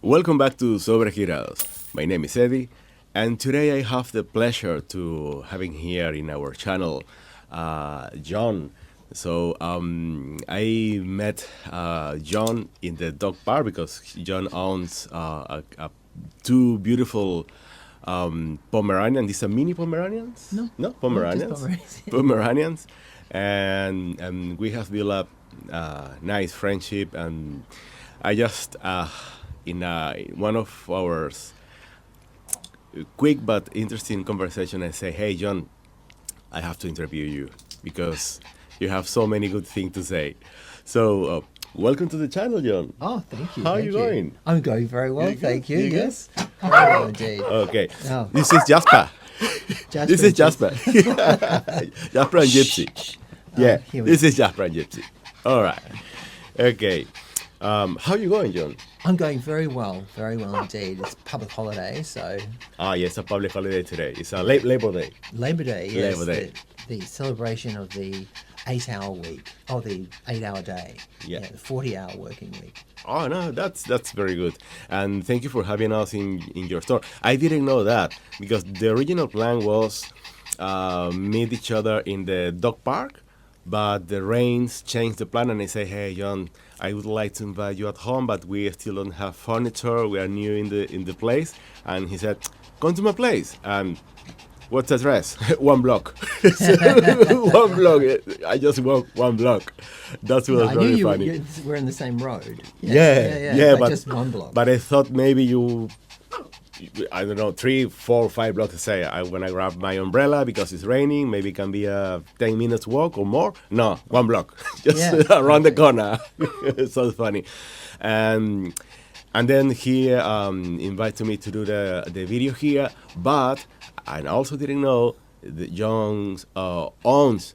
Welcome back to Sobre Girados. My name is Eddie, and today I have the pleasure to having here in our channel John. I met John in the dog park because John owns two beautiful Pomeranian. These are mini Pomeranians? No, Pomeranians. Just Pomeranians. Pomeranians, and we have built up nice friendship. And I just in one of our quick but interesting conversation, I say, "Hey, John, I have to interview you because you have so many good things to say." So, welcome to the channel, John. Oh, thank you. How are thank you going? I'm going very well, You good? thank you. You good? Yes, very well indeed. Okay, Oh. this is Jasper. Jasper This is and Jasper. Jasper and Gypsy. Yeah, here we this is Jasper and Gypsy. All right. Okay. How you going, John? I'm going very well indeed. It's public holiday, so Yes, a public holiday today. It's a Labor Day. Labor Day. Yes, Labor Day. The celebration of the 8-hour week, or the 8-hour day. Yeah. The 40-hour working week. Oh no, that's very good, and thank you for having us in your store. I didn't know that because the original plan was meet each other in the dog park, but the rains changed the plan, and I say, hey John, I would like to invite you at home, but we still don't have furniture. We are new in the place, and he said, come to my place. And what's the address? One block. One block. I just walk one block. That was I knew very you funny. we're in the same road. Yeah, but just one block. But I thought maybe you, I don't know, 3, 4, 5 blocks. Say I when I grab my umbrella because it's raining. Maybe it can be a 10 minutes walk or more. No, one block, just around the corner. It's so funny, and then he invited me to do the video here. But I also didn't know that John owns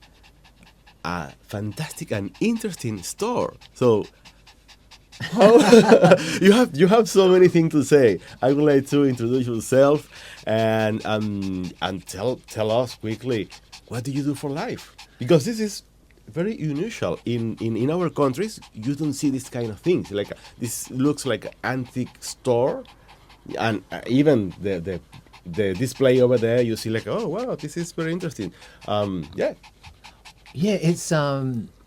a fantastic and interesting store. So you have so many things to say. I would like to introduce yourself and tell us quickly, what do you do for life? Because this is very unusual in our countries. You don't see this kind of things. Like this looks like an antique store, and even the display over there, you see like, oh wow, this is very interesting. Yeah. Yeah, it's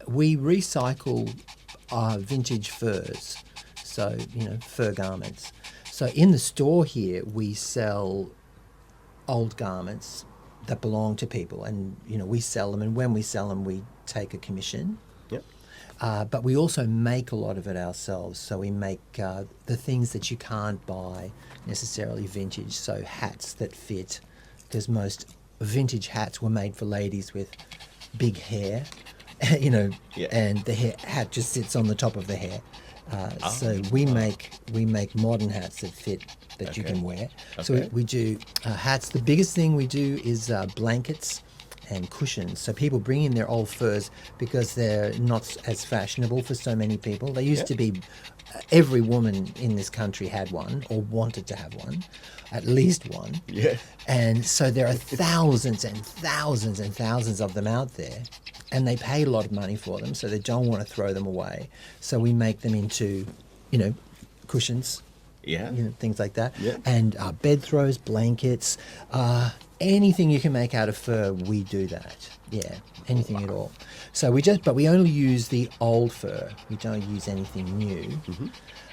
we recycle vintage furs, so fur garments. So in the store here, we sell old garments that belong to people, and we sell them. And when we sell them, we take a commission. Yep. But we also make a lot of it ourselves. So we make the things that you can't buy necessarily vintage. So hats that fit, because most vintage hats were made for ladies with big hair, Yeah. and the hat just sits on the top of the hair. So we make modern hats that fit, that you Okay. can wear. Okay. So we do hats. The biggest thing we do is blankets and cushions. So people bring in their old furs because they're not as fashionable for so many people. They used to be, every woman in this country had one or wanted to have one, at least one. Yeah. And so there are thousands and thousands and thousands of them out there, and they pay a lot of money for them, so they don't want to throw them away. So we make them into, cushions, Yeah. things like that. Yeah. And bed throws, blankets, anything you can make out of fur, we do that. Yeah, anything at all. So but we only use the old fur. We don't use anything new,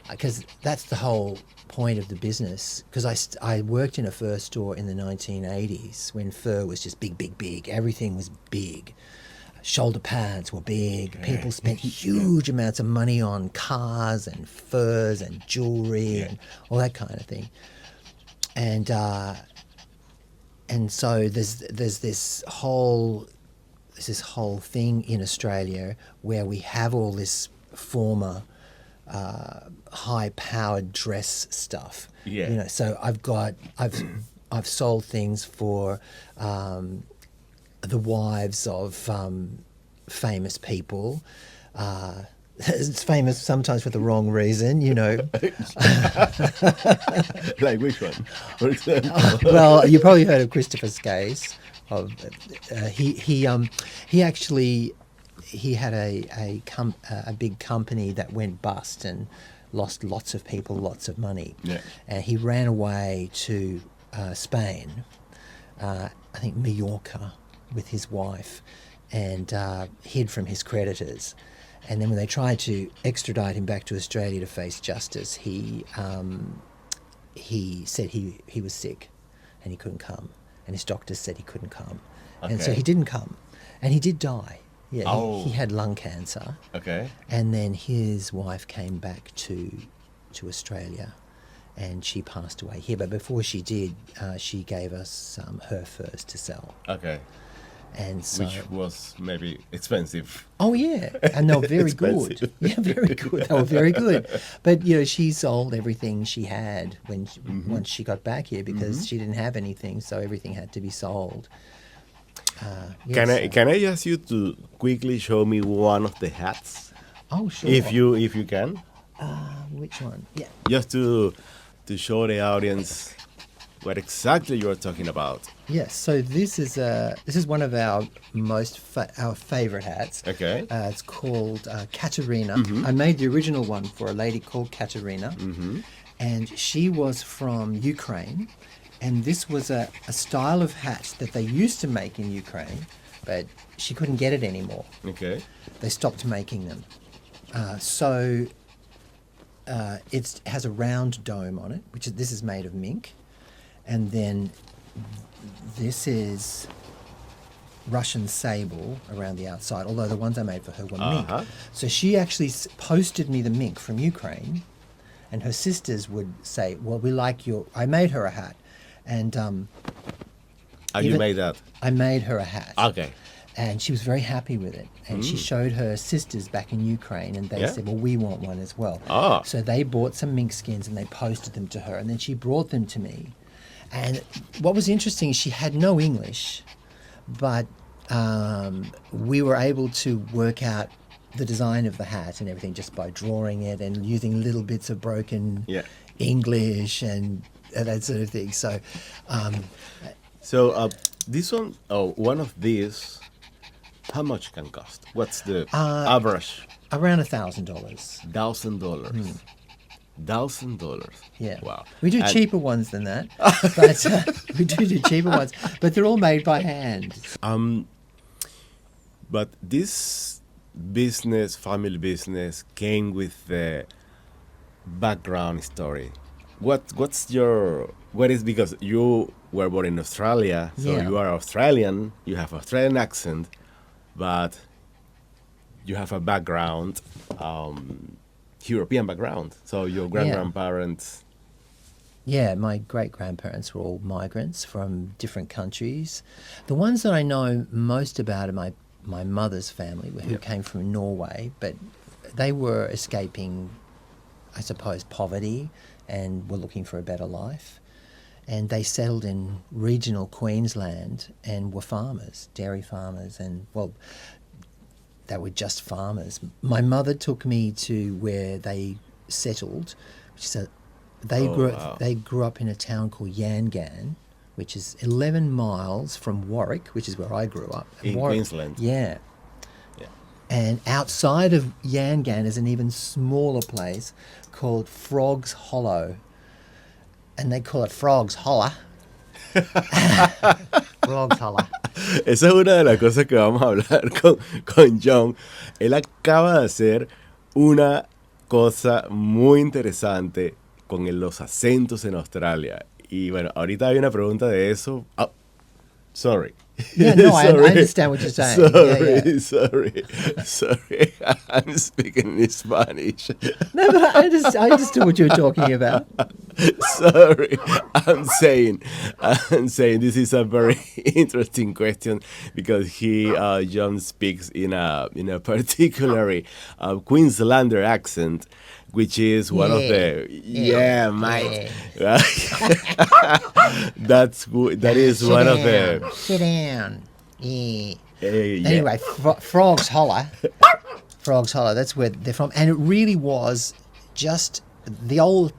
because that's the whole point of the business. Because I worked in a fur store in the 1980s when fur was just big. Everything was big. Shoulder pads were big. People spent huge amounts of money on cars and furs and jewelry and all that kind of thing. And so there's this whole thing in Australia where we have all this former high-powered dress stuff. Yeah. So I've sold things for the wives of famous people. It's famous sometimes for the wrong reason, Like which one? For example. Well, you probably heard of Christopher Skase. He had a big company that went bust, and lost lots of people, lots of money. Yeah. And he ran away to Spain, I think Mallorca, with his wife, and hid from his creditors. And then when they tried to extradite him back to Australia to face justice, he said he was sick and he couldn't come. And his doctors said he couldn't come. And so Okay. he didn't come. And he did die. Yeah, Oh. he had lung cancer. Okay. And then his wife came back to Australia and she passed away here. But before she did, she gave us her furs to sell. Okay. And so, Which was maybe expensive. oh yeah, and they were very good. Expensive. Yeah, very good. They were very good. But she sold everything she had when once she got back here because she didn't have anything, so everything had to be sold. Can I ask you to quickly show me one of the hats, Oh sure. if you can, Which one? Yeah. just to show the audience what exactly you are talking about. Yes. So this is one of our our favorite hats. Okay. It's called Katerina. I made the original one for a lady called Katerina, and she was from Ukraine. And this was a style of hat that they used to make in Ukraine, but she couldn't get it anymore. Okay. They stopped making them. It has a round dome on it, this is made of mink. And then this is Russian sable around the outside, although the ones I made for her were mink. So she actually posted me the mink from Ukraine, and her sisters would say, well, we like I made her a hat. And You made that. I made her a hat. Okay. And she was very happy with it. And she showed her sisters back in Ukraine, and they said, well, we want one as well. Ah. So they bought some mink skins and they posted them to her, and then she brought them to me. And what was interesting is she had no English, but we were able to work out the design of the hat and everything just by drawing it and using little bits of broken English and that sort of thing. So, this one, one of these, how much can cost? What's the average? around $1,000. $1,000. $1,000. Yeah. Wow. We do And- cheaper ones than that, but we do cheaper ones, but they're all made by hand. But this business, family business, came with the background story. What is, because you were born in Australia, so Yeah. you are Australian, you have Australian accent, but you have a background, European background. So your grandparents. Yeah, my great-grandparents were all migrants from different countries. The ones that I know most about are my mother's family, who came from Norway, but they were escaping, I suppose, poverty and were looking for a better life. And they settled in regional Queensland and were farmers, dairy farmers, and, well, they were just farmers. My mother took me to where they settled, which is they grew up in a town called Yangan, which is 11 miles from Warwick, which is where I grew up. In Warwick, Queensland. Yeah. And outside of Yangan is an even smaller place called Frog's Hollow. And they call it Frog's Holler. Frog's Holler. Esa es una de las cosas que vamos a hablar con John. Él acaba de hacer una cosa muy interesante con los acentos en Australia. Y bueno, ahorita hay una pregunta de eso. Oh, sorry. Yeah, no, I understand what you're saying. Sorry. I'm speaking in Spanish. No, but I understood what you were talking about. Sorry, I'm saying this is a very interesting question because John speaks in a particularly Queenslander accent, which is one of the mate. That is one of the. Sit down. Yeah. Anyway, Frog's Holler. Frog's Holler. That's where they're from, and it really was just the old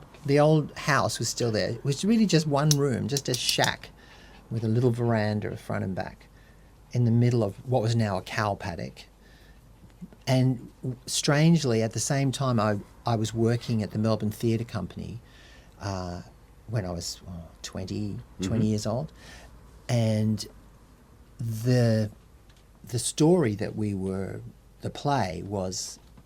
house was still there. It was really just one room, just a shack with a little veranda front and back in the middle of what was now a cow paddock. And strangely, at the same time, I was working at the Melbourne Theatre Company when I was 20 years old. And the story that the play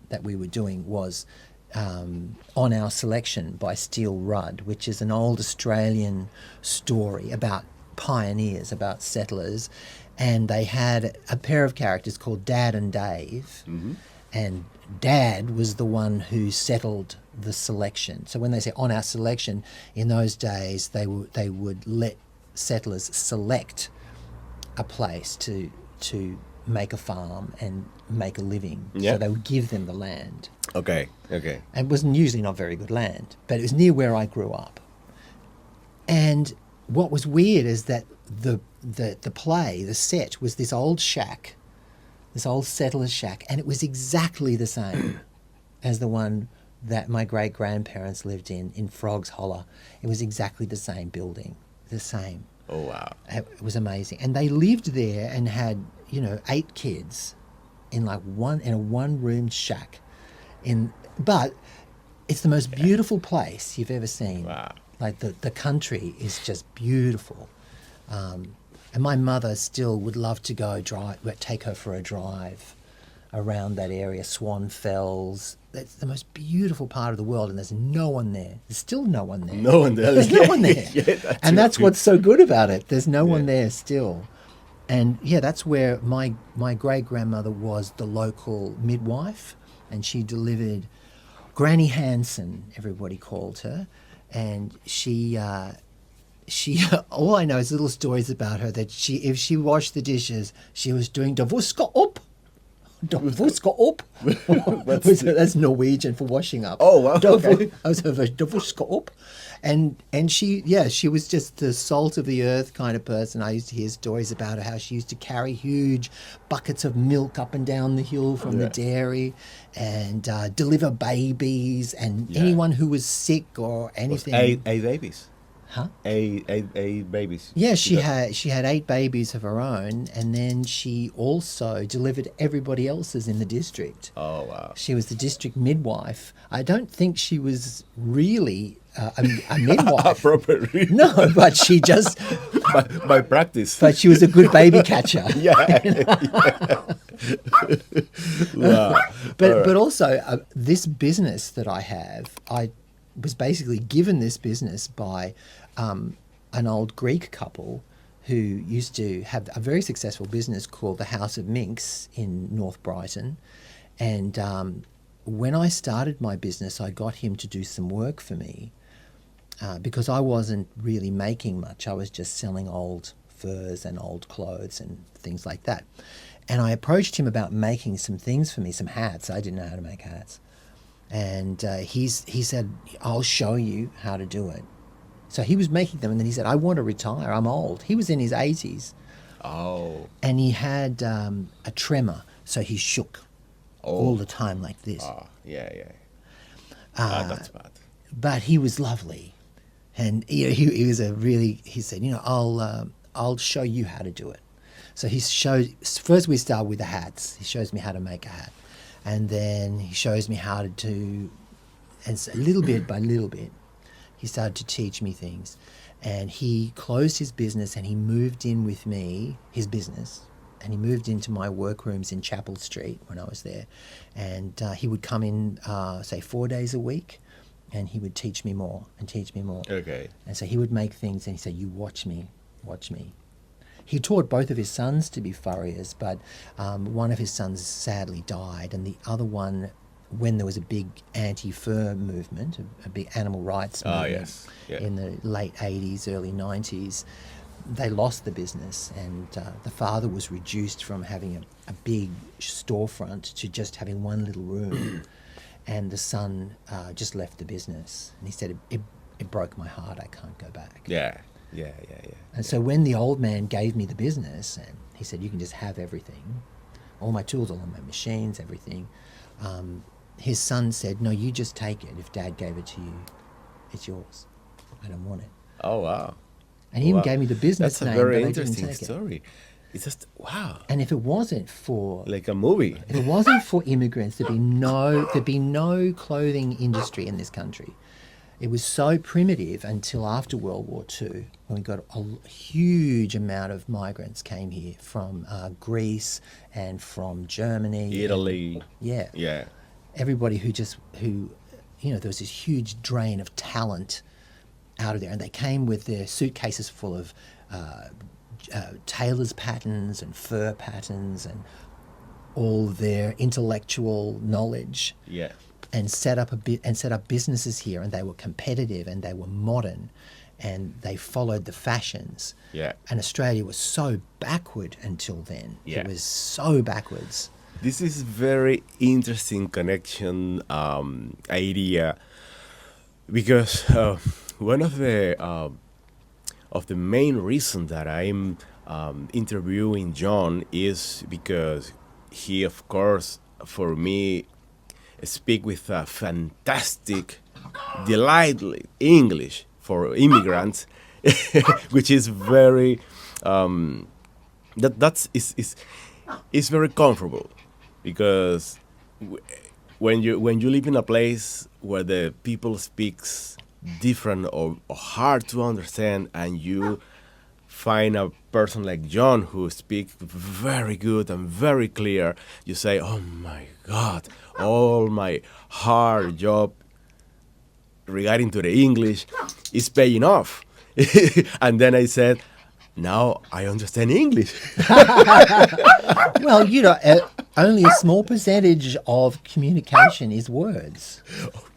that we were doing was On Our Selection by Steele Rudd, which is an old Australian story about pioneers, about settlers. And they had a pair of characters called Dad and Dave. Mm-hmm. And Dad was the one who settled the selection. So when they say on our selection, in those days they would let settlers select a place to make a farm and make a living. Yeah. So they would give them the land. Okay. And it was usually not very good land, but it was near where I grew up. And what was weird is that the play, the set, was this old shack, this old settler's shack, and it was exactly the same as the one that my great-grandparents lived in Frogs Hollow. It was exactly the same building, the same. Oh, wow. It was amazing. And they lived there and had, 8 kids in a one-room shack. But it's the most beautiful place you've ever seen. Wow. Like the country is just beautiful. And my mother still would love to take her for a drive around that area, Swan Fells. That's the most beautiful part of the world, and there's no one there. There's still no one there. No one there. There's no one there. Yeah, and that's what's so good about it. There's no one there still. And that's where my great-grandmother was the local midwife, and she delivered Granny Hanson, everybody called her. And she all I know is little stories about her that if she washed the dishes, she was doing davuska up. Davuska up. That's Norwegian for washing up. Oh, wow. Okay. Davuska up. And she was just the salt of the earth kind of person. I used to hear stories about her, how she used to carry huge buckets of milk up and down the hill from the dairy and deliver babies and anyone who was sick or anything. 8 babies. Huh? 8 babies. Yeah, she had 8 babies of her own, and then she also delivered everybody else's in the district. Oh, wow. She was the district midwife. I don't think she was really a midwife. Appropriate. No, but she just... by practice. But she was a good baby catcher. Wow. But also, this business that I have, I was basically given this business by an old Greek couple who used to have a very successful business called the House of Minks in North Brighton. And when I started my business, I got him to do some work for me because I wasn't really making much. I was just selling old furs and old clothes and things like that. And I approached him about making some things for me, some hats. I didn't know how to make hats. And he said, I'll show you how to do it. So he was making them, and then he said, I want to retire. I'm old. He was in his 80s. Oh. And he had a tremor, so he shook all the time like this. Oh, yeah. That's bad. But he was lovely. And he was he said, I'll show you how to do it. So first we start with the hats. He shows me how to make a hat. And then he shows me how to do, and so little bit by little bit, he started to teach me things. And he closed his business and he moved in with me, his business, and he moved into my workrooms in Chapel Street when I was there. And he would come in, say, 4 days a week, and he would teach me more and teach me more. Okay. And so he would make things, and he said, you watch me. He taught both of his sons to be furriers, but one of his sons sadly died, and the other one, when there was a big anti-fur movement, a big animal rights movement in the late 80s, early 90s, they lost the business, and the father was reduced from having a big storefront to just having one little room, and the son just left the business. And he said, it broke my heart, I can't go back. Yeah. And so when the old man gave me the business, and he said, you can just have everything, all my tools, all my machines, everything, his son said, no, you just take it. If Dad gave it to you, it's yours. I don't want it. Oh, wow. And he even gave me the business That's name. a very but interesting I didn't take story. It's just wow, And if it wasn't for like a movie. if it wasn't for immigrants, there'd be no clothing industry in this country. It was so primitive until after World War II, when we got a huge amount of migrants came here from Greece and from Germany, Italy. yeah, Yeah. everybody who there was this huge drain of talent out of there, and they came with their suitcases full of tailor's patterns and fur patterns and all their intellectual knowledge, Yeah. and set up businesses here, and they were competitive and they were modern, and they followed the fashions. Yeah. And Australia was so backward until then. Yeah. It was so backwards. This is very interesting connection idea, because one of the main reasons that I'm interviewing John is because he, of course, for me, speak with a fantastic, delightful English for immigrants, which is very is very comfortable, because when you live in a place where the people speaks different or hard to understand, and you find a person like John who speaks very good and very clear, you say, oh my God, all my hard job regarding to the English is paying off. And then I said, now I understand English. Well, only a small percentage of communication is words.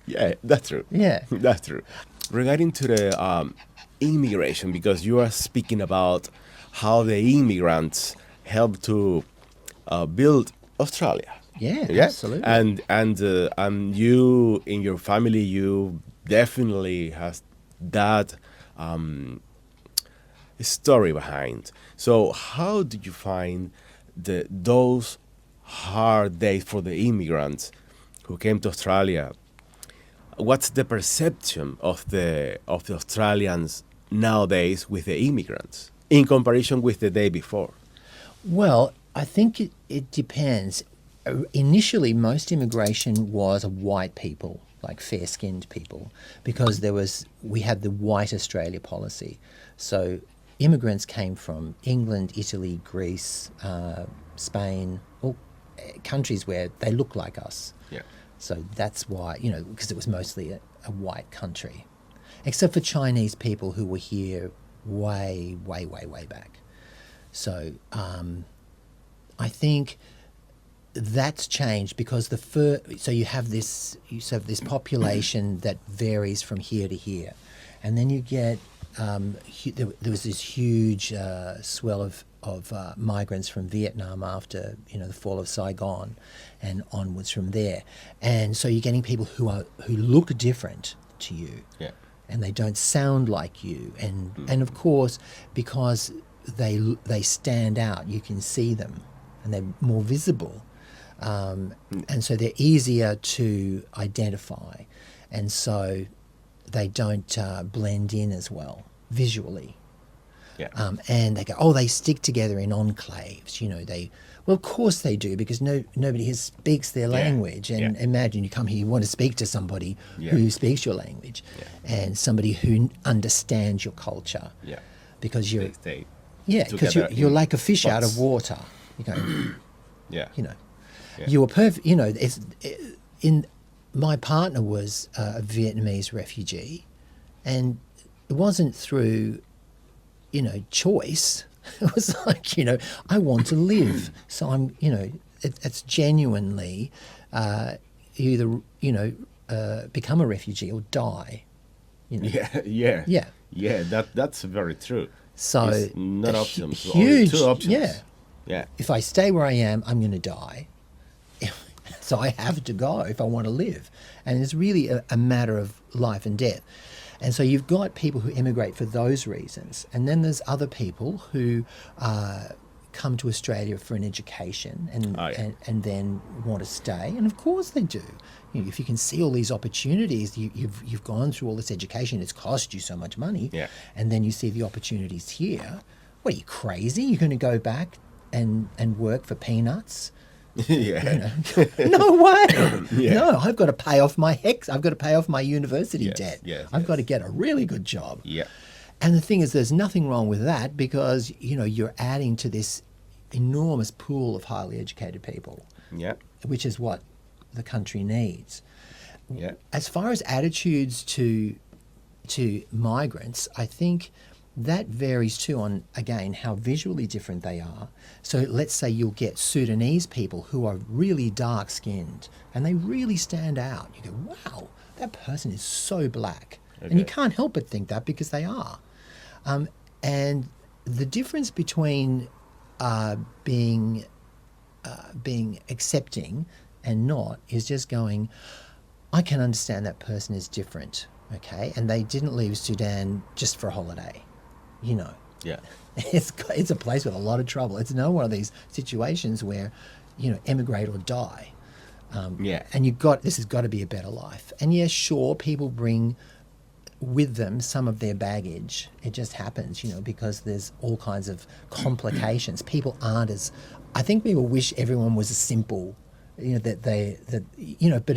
Yeah, that's true. Yeah. That's true. Regarding to the immigration, because you are speaking about how the immigrants help to build Australia. Yeah, Yeah, absolutely. And you in your family, you definitely has that story behind. So how did you find those hard days for the immigrants who came to Australia? What's the perception of the Australians nowadays with the immigrants in comparison with the day before? Well, I think it depends. Initially, most immigration was white people, like fair-skinned people, because we had the white Australia policy. So immigrants came from England, Italy, Greece, Spain, all countries where they look like us. Yeah. So that's why, because it was mostly a white country, except for Chinese people who were here way, way, way, way back. So I think that's changed because so you have this population that varies from here to here, and then you get there was this huge swell of migrants from Vietnam after the fall of Saigon and onwards from there, and so you're getting people who look different to you, Yeah. and they don't sound like you, and of course because they stand out, you can see them, and they're more visible, and so they're easier to identify, and so they don't blend in as well visually. Yeah. And they go, they stick together in enclaves. Well, of course they do, because nobody here speaks their language. And imagine you come here, you want to speak to somebody who speaks your language, and somebody who understands your culture. Yeah. Because you're They because together you're in like a fish out pots. of water. You go, Yeah. you were perfect. My partner was a Vietnamese refugee, and it wasn't through choice. It was like, I want to live. So I'm, it's genuinely either, become a refugee or die. Yeah. Yeah. Yeah, that's very true. So It's not a options, huge, only two options. yeah. Yeah. If I stay where I am, I'm going to die. So I have to go if I want to live. And it's really a matter of life and death. And so you've got people who immigrate for those reasons. And then there's other people who come to Australia for an education and then want to stay. And of course they do. If you can see all these opportunities, you've gone through all this education, it's cost you so much money. Yeah. And then you see the opportunities here. What, are you crazy? You're going to go back and work for peanuts. Yeah. No way. Yeah. No, I've got to pay off I've got to pay off my university Yes, debt. yes, I've got to yes. get a really good job. Yeah. And the thing is, there's nothing wrong with that because, you're adding to this enormous pool of highly educated people, Yeah. which is what the country needs. Yeah. As far as attitudes to migrants, I think that varies too on, again, how visually different they are. So let's say you'll get Sudanese people who are really dark-skinned and they really stand out. You go, wow, that person is so black. And you Okay. can't help but think that because they are. And the difference between being accepting and not is just going, I can understand that person is different, okay? And they didn't leave Sudan just for a holiday, Yeah. It's a place with a lot of trouble. It's not one of these situations where, emigrate or die. Yeah. And this has got to be a better life. And yes, sure, people bring with them some of their baggage. It just happens, because there's all kinds of complications. People aren't I think people wish everyone was as simple, but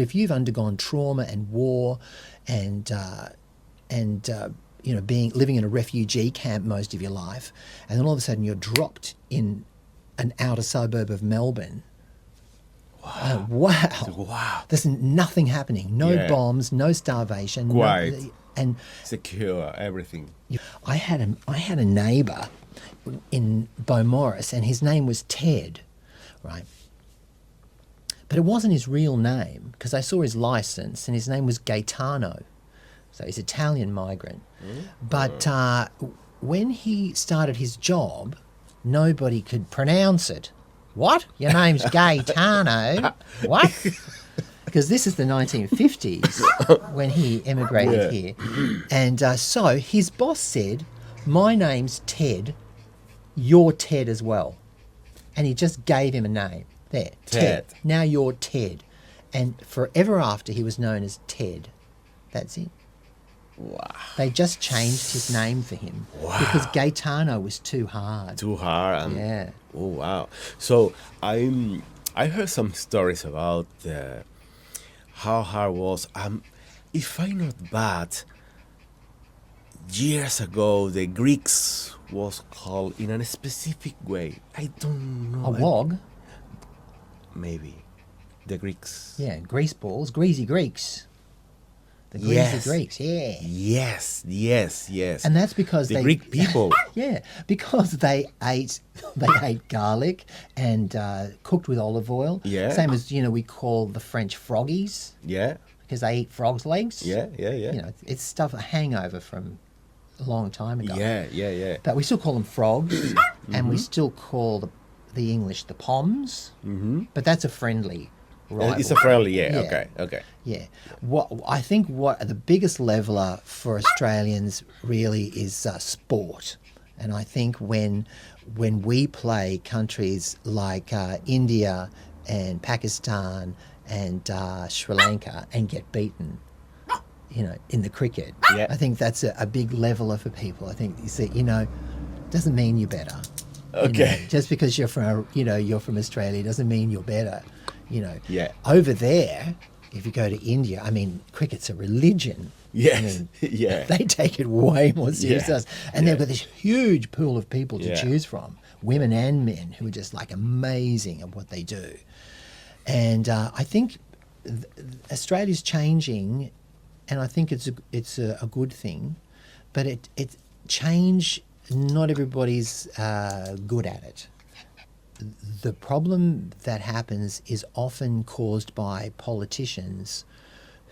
if you've undergone trauma and war and living in a refugee camp most of your life, and then all of a sudden you're dropped in an outer suburb of Melbourne. Wow. Wow. There's nothing happening. No Yeah. bombs, no starvation. Quiet. And Secure everything. I had a neighbour in Beaumaris, and his name was Ted, right? But it wasn't his real name because I saw his license, and his name was Gaetano, so he's Italian migrant. But when he started his job, nobody could pronounce it. What? Your name's Gaetano? What? Because this is the 1950s when he immigrated here. And so his boss said, my name's Ted, you're Ted as well. And he just gave him a name. There, Ted. Now you're Ted. And forever after, he was known as Ted. That's it. Wow. They just changed his name for him because Gaetano was too hard. Too hard. And, Yeah. Oh wow. So I heard some stories about how hard it was. If I'm not bad, years ago the Greeks was called in a specific way. I don't know. A wog? Maybe the Greeks. Yeah, grease balls, greasy Greeks. The greasy Greeks, yeah. Yes. And that's because the Greek people. Yeah, because they ate garlic and cooked with olive oil. Yeah. Same as we call the French froggies Yeah. because they eat frogs' legs. Yeah. It's stuff, a hangover from a long time ago. Yeah. But we still call them frogs, and we still call the English the poms. Mm-hmm. But that's a friendly rival. It's a friendly. Yeah. Okay. Yeah. I think the biggest leveler for Australians really is sport. And I think when we play countries like India and Pakistan and Sri Lanka and get beaten, in the cricket, Yeah. I think that's a big leveler for people. I think you see, doesn't mean you're better. Okay. Just because you're from Australia doesn't mean you're better. Yeah. Over there, if you go to India, cricket's a religion. Yes. Yeah. They take it way more serious than Yeah. us. And they've got this huge pool of people to Yeah. choose from, women and men, who are just like amazing at what they do. And I think Australia's changing, and I think it's a good thing, but it change. Not everybody's good at it. The problem that happens is often caused by politicians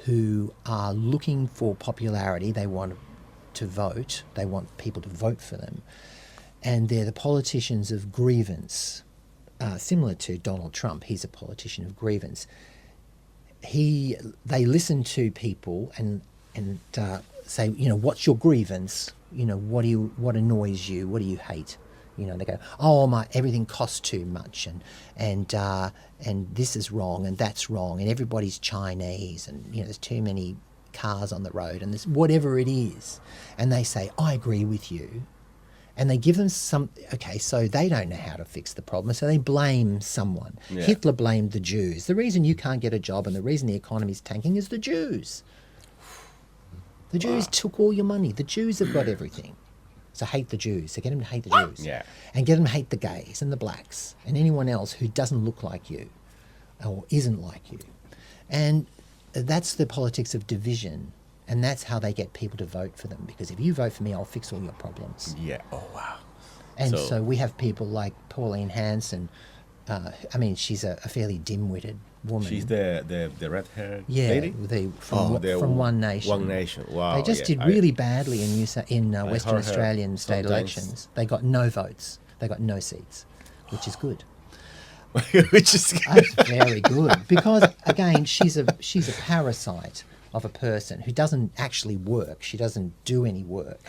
who are looking for popularity. They want to vote. They want people to vote for them. And they're the politicians of grievance. Similar to Donald Trump, he's a politician of grievance. They listen to people and say, what's your grievance? What annoys you? What do you hate? They go, everything costs too much, and this is wrong, and that's wrong, and everybody's Chinese, and there's too many cars on the road, and there's whatever it is, and they say, I agree with you, And they give them some, okay, so they don't know how to fix the problem, so they blame someone. Yeah. Hitler blamed the Jews. The reason you can't get a job and the reason the economy's tanking is the Jews. The Jews took all your money. The Jews have got everything. So hate the Jews. So get them to hate the Jews. Yeah. And get them to hate the gays and the blacks and anyone else who doesn't look like you or isn't like you. And that's the politics of division. And that's how they get people to vote for them. Because if you vote for me, I'll fix all your problems. Yeah. Oh, wow. And so we have people like Pauline Hanson. I mean, she's a fairly dim-witted woman. She's the red-haired yeah, lady? from One Nation. One Nation. Wow. They just did really badly in Western heard her Australian state sometimes. elections. They got no votes. They got no seats, which is good. Which is That's very good because again, she's a parasite of a person who doesn't actually work. She doesn't do any work.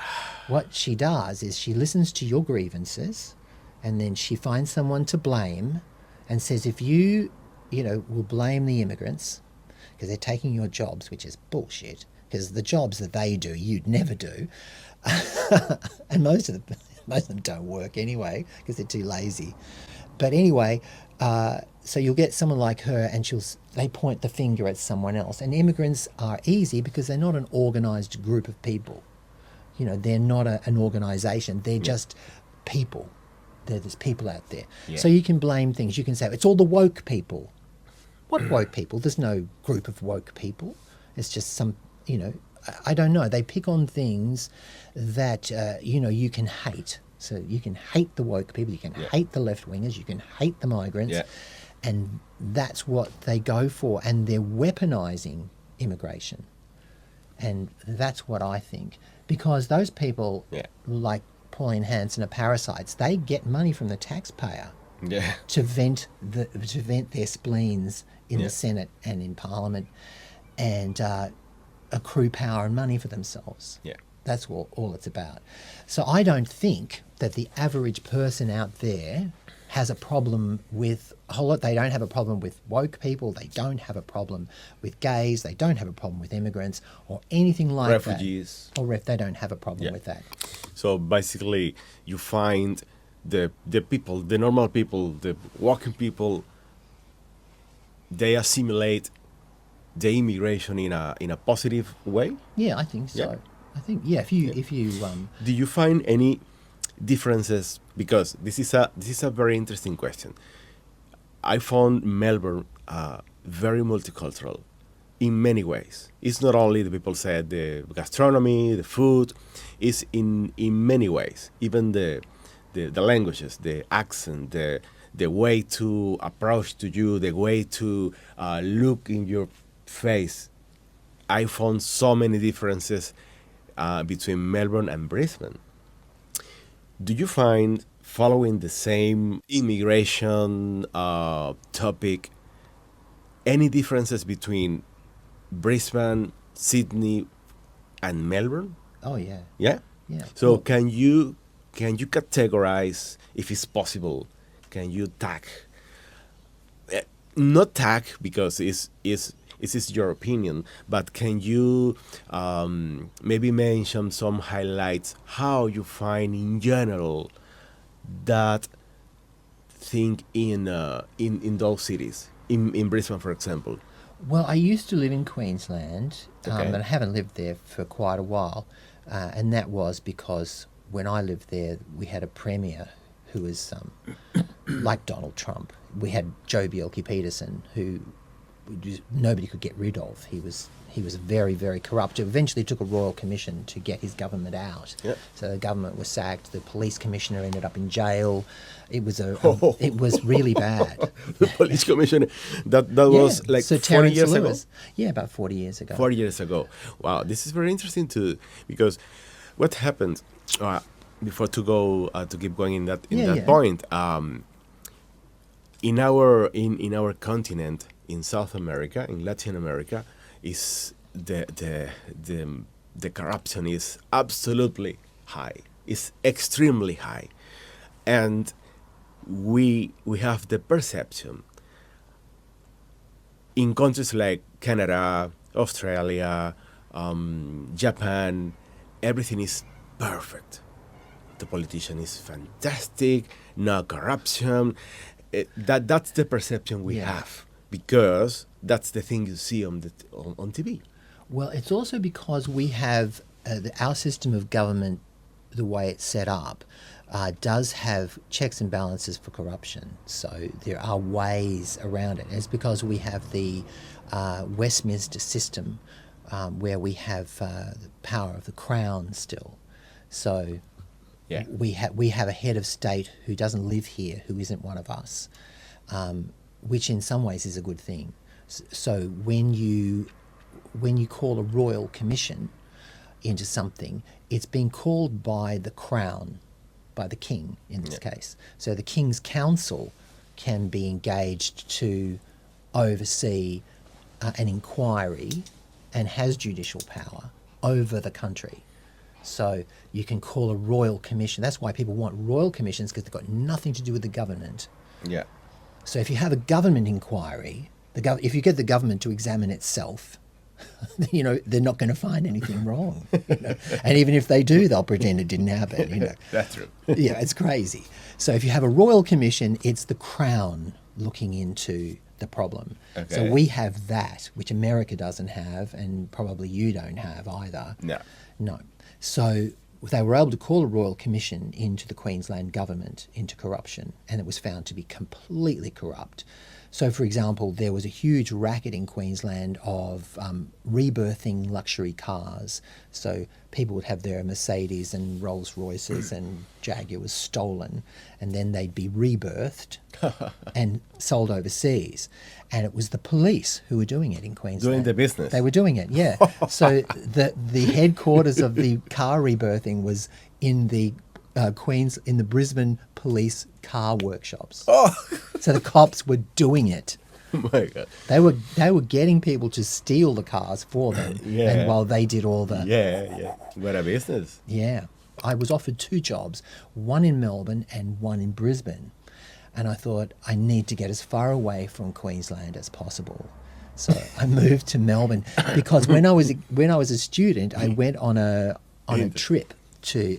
What she does is she listens to your grievances, and then she finds someone to blame, and says if you will blame the immigrants because they're taking your jobs, which is bullshit. Because the jobs that they do, you'd never do, and most of them don't work anyway because they're too lazy. But anyway, so you'll get someone like her and they point the finger at someone else. And immigrants are easy because they're not an organised group of people. They're not an organisation. They're just people. There's people out there. Yeah. So you can blame things. You can say, it's all the woke people. What woke people? There's no group of woke people. It's just some, I don't know. They pick on things that, you can hate. So you can hate the woke people, you can hate the left-wingers, you can hate the migrants, and that's what they go for. And they're weaponising immigration. And that's what I think. Because those people, like Pauline Hanson, are parasites. They get money from the taxpayer to vent their spleens in the Senate and in Parliament and accrue power and money for themselves. Yeah. That's all it's about. So I don't think that the average person out there has a problem with a whole lot. They don't have a problem with woke people. They don't have a problem with gays. They don't have a problem with immigrants or anything like Refugees. that. They don't have a problem with that. So basically, you find the people, the normal people, the working people, they assimilate the immigration in a positive way. Yeah, I think so. Yeah. I think if you Do you find any differences? Because this is a very interesting question. I found Melbourne very multicultural in many ways. It's not only the people said the gastronomy, the food, it's in many ways. Even the languages, the accent, the way to approach to you, the way to look in your face. I found so many differences between Melbourne and Brisbane. Do you find, following the same immigration topic, any differences between Brisbane, Sydney, and Melbourne? oh yeah. Yeah? Yeah. So can you categorize, if it's possible, can you tag? Not tag because it's your opinion, but can you maybe mention some highlights how you find in general that thing in those cities, in Brisbane, for example? Well, I used to live in Queensland, Okay. but I haven't lived there for quite a while, and that was because when I lived there, we had a premier who was like Donald Trump. We had Joe Bjelke-Peterson, who nobody could get rid of. He was very, very corrupt. Eventually took a royal commission to get his government out. Yep. So the government was sacked. The police commissioner ended up in jail. It was it was really bad. The police commissioner, that was like so 40 Terence years ago? Lewis. Yeah, about 40 years ago. 4 years ago. Wow, this is very interesting too, because what happened before to keep going in that point. In our continent, in South America, in Latin America, is the corruption is absolutely high. It's extremely high, and we have the perception in countries like Canada, Australia, Japan, everything is perfect. the politician is fantastic, no corruption. That's the perception we Yeah. have because that's the thing you see on TV. Well, it's also because we have our system of government, the way it's set up, does have checks and balances for corruption. So there are ways around it. It's because we have the Westminster system where we have the power of the Crown still. So Yeah. we have a head of state who doesn't live here, who isn't one of us, which in some ways is a good thing. So when you call a royal commission into something, it's being called by the Crown, by the King in this case. So the King's Council can be engaged to oversee an inquiry and has judicial power over the country. So you can call a royal commission. That's why people want royal commissions, because they've got nothing to do with the government. Yeah. So if you have a government inquiry, if you get the government to examine itself, they're not going to find anything wrong. And even if they do, they'll pretend it didn't happen. That's true. Yeah, it's crazy. So if you have a royal commission, it's the Crown looking into the problem. Okay. So we have that, which America doesn't have, and probably you don't have either. No. So they were able to call a royal commission into the Queensland government into corruption, and it was found to be completely corrupt. So, for example, there was a huge racket in Queensland of rebirthing luxury cars. So people would have their Mercedes and Rolls Royces and Jaguars stolen, and then they'd be rebirthed and sold overseas. And it was the police who were doing it in Queensland. Doing the business. They were doing it, yeah. So the headquarters of the car rebirthing was in the in the Brisbane police car workshops. Oh, So the cops were doing it. my God. They were getting people to steal the cars for them, Yeah. and while they did all the Yeah. What a business. yeah. I was offered 2 jobs, one in Melbourne and one in Brisbane, and I thought I need to get as far away from Queensland as possible. So I moved to Melbourne because when I was a student, I went on a trip to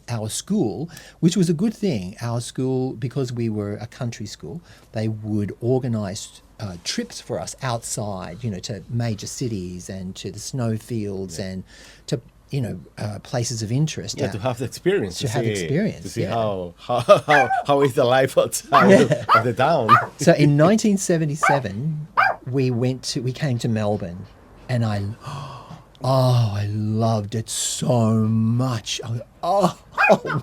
our school, which was a good thing. Our school, because we were a country school, they would organise trips for us outside, to major cities and to the snowfields and to places of interest. Yeah, to have the experience. To have experience, To see yeah. how is the life outside of the town. So in 1977, we came to Melbourne, and I loved it so much. Oh,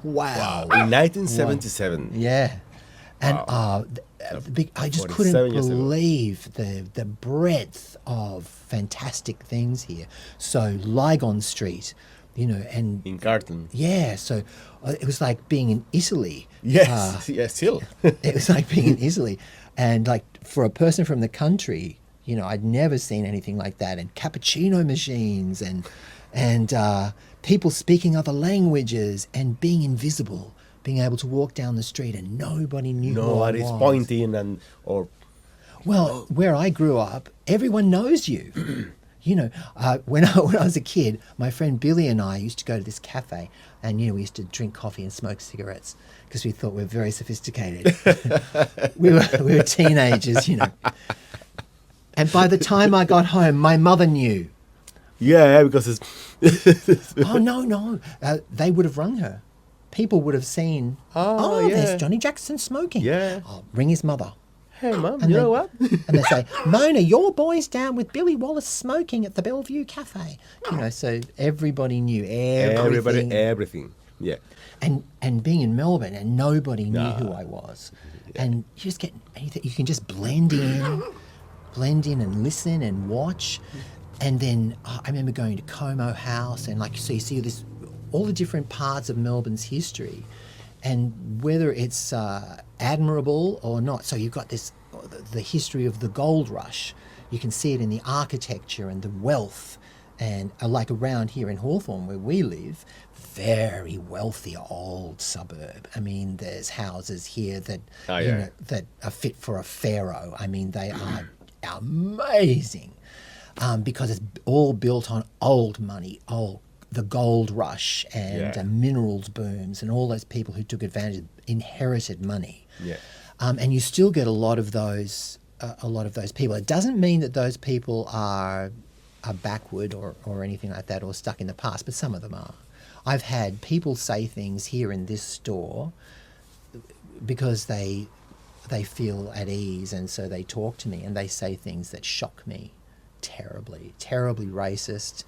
wow. In 1977. Yeah. And I just couldn't 47 years ago. believe the breadth of fantastic things here. So Lygon Street, and In Carlton. yeah, so it was like being in Italy. Yes, yes, still. It was like being in Italy. And like for a person from the country, I'd never seen anything like that. And cappuccino machines and people speaking other languages and being invisible, being able to walk down the street and nobody knew who I Nobody's was. pointing Well, where I grew up, everyone knows you. When I was a kid, my friend Billy and I used to go to this cafe, and we used to drink coffee and smoke cigarettes because we thought we were very sophisticated. we were teenagers, And by the time I got home, my mother knew. Yeah, because it's Oh, no. They would have rung her. People would have seen, yeah. there's Johnny Jackson smoking. Yeah. Oh, ring his mother. Hey, Mum, And you they- know what? And they say, Mona, your boy's down with Billy Wallace smoking at the Bellevue Cafe. So everybody knew everything. Everything. Yeah. And being in Melbourne, and nobody knew who I was. And you just get, you can just blend in and listen and watch. And then I remember going to Como House, and so you see all the different parts of Melbourne's history, and whether it's admirable or not. So you've got the history of the gold rush. You can see it in the architecture and the wealth, and like around here in Hawthorne where we live, very wealthy old suburb. I mean, there's houses here that that are fit for a pharaoh. I mean, they are amazing. Because it's all built on old money, old the gold rush and Yeah. minerals booms and all those people who took advantage of inherited money. Yeah. And you still get a lot of those people. It doesn't mean that those people are backward or anything like that or stuck in the past, but some of them are. I've had people say things here in this store because they feel at ease, and so they talk to me and they say things that shock me terribly racist,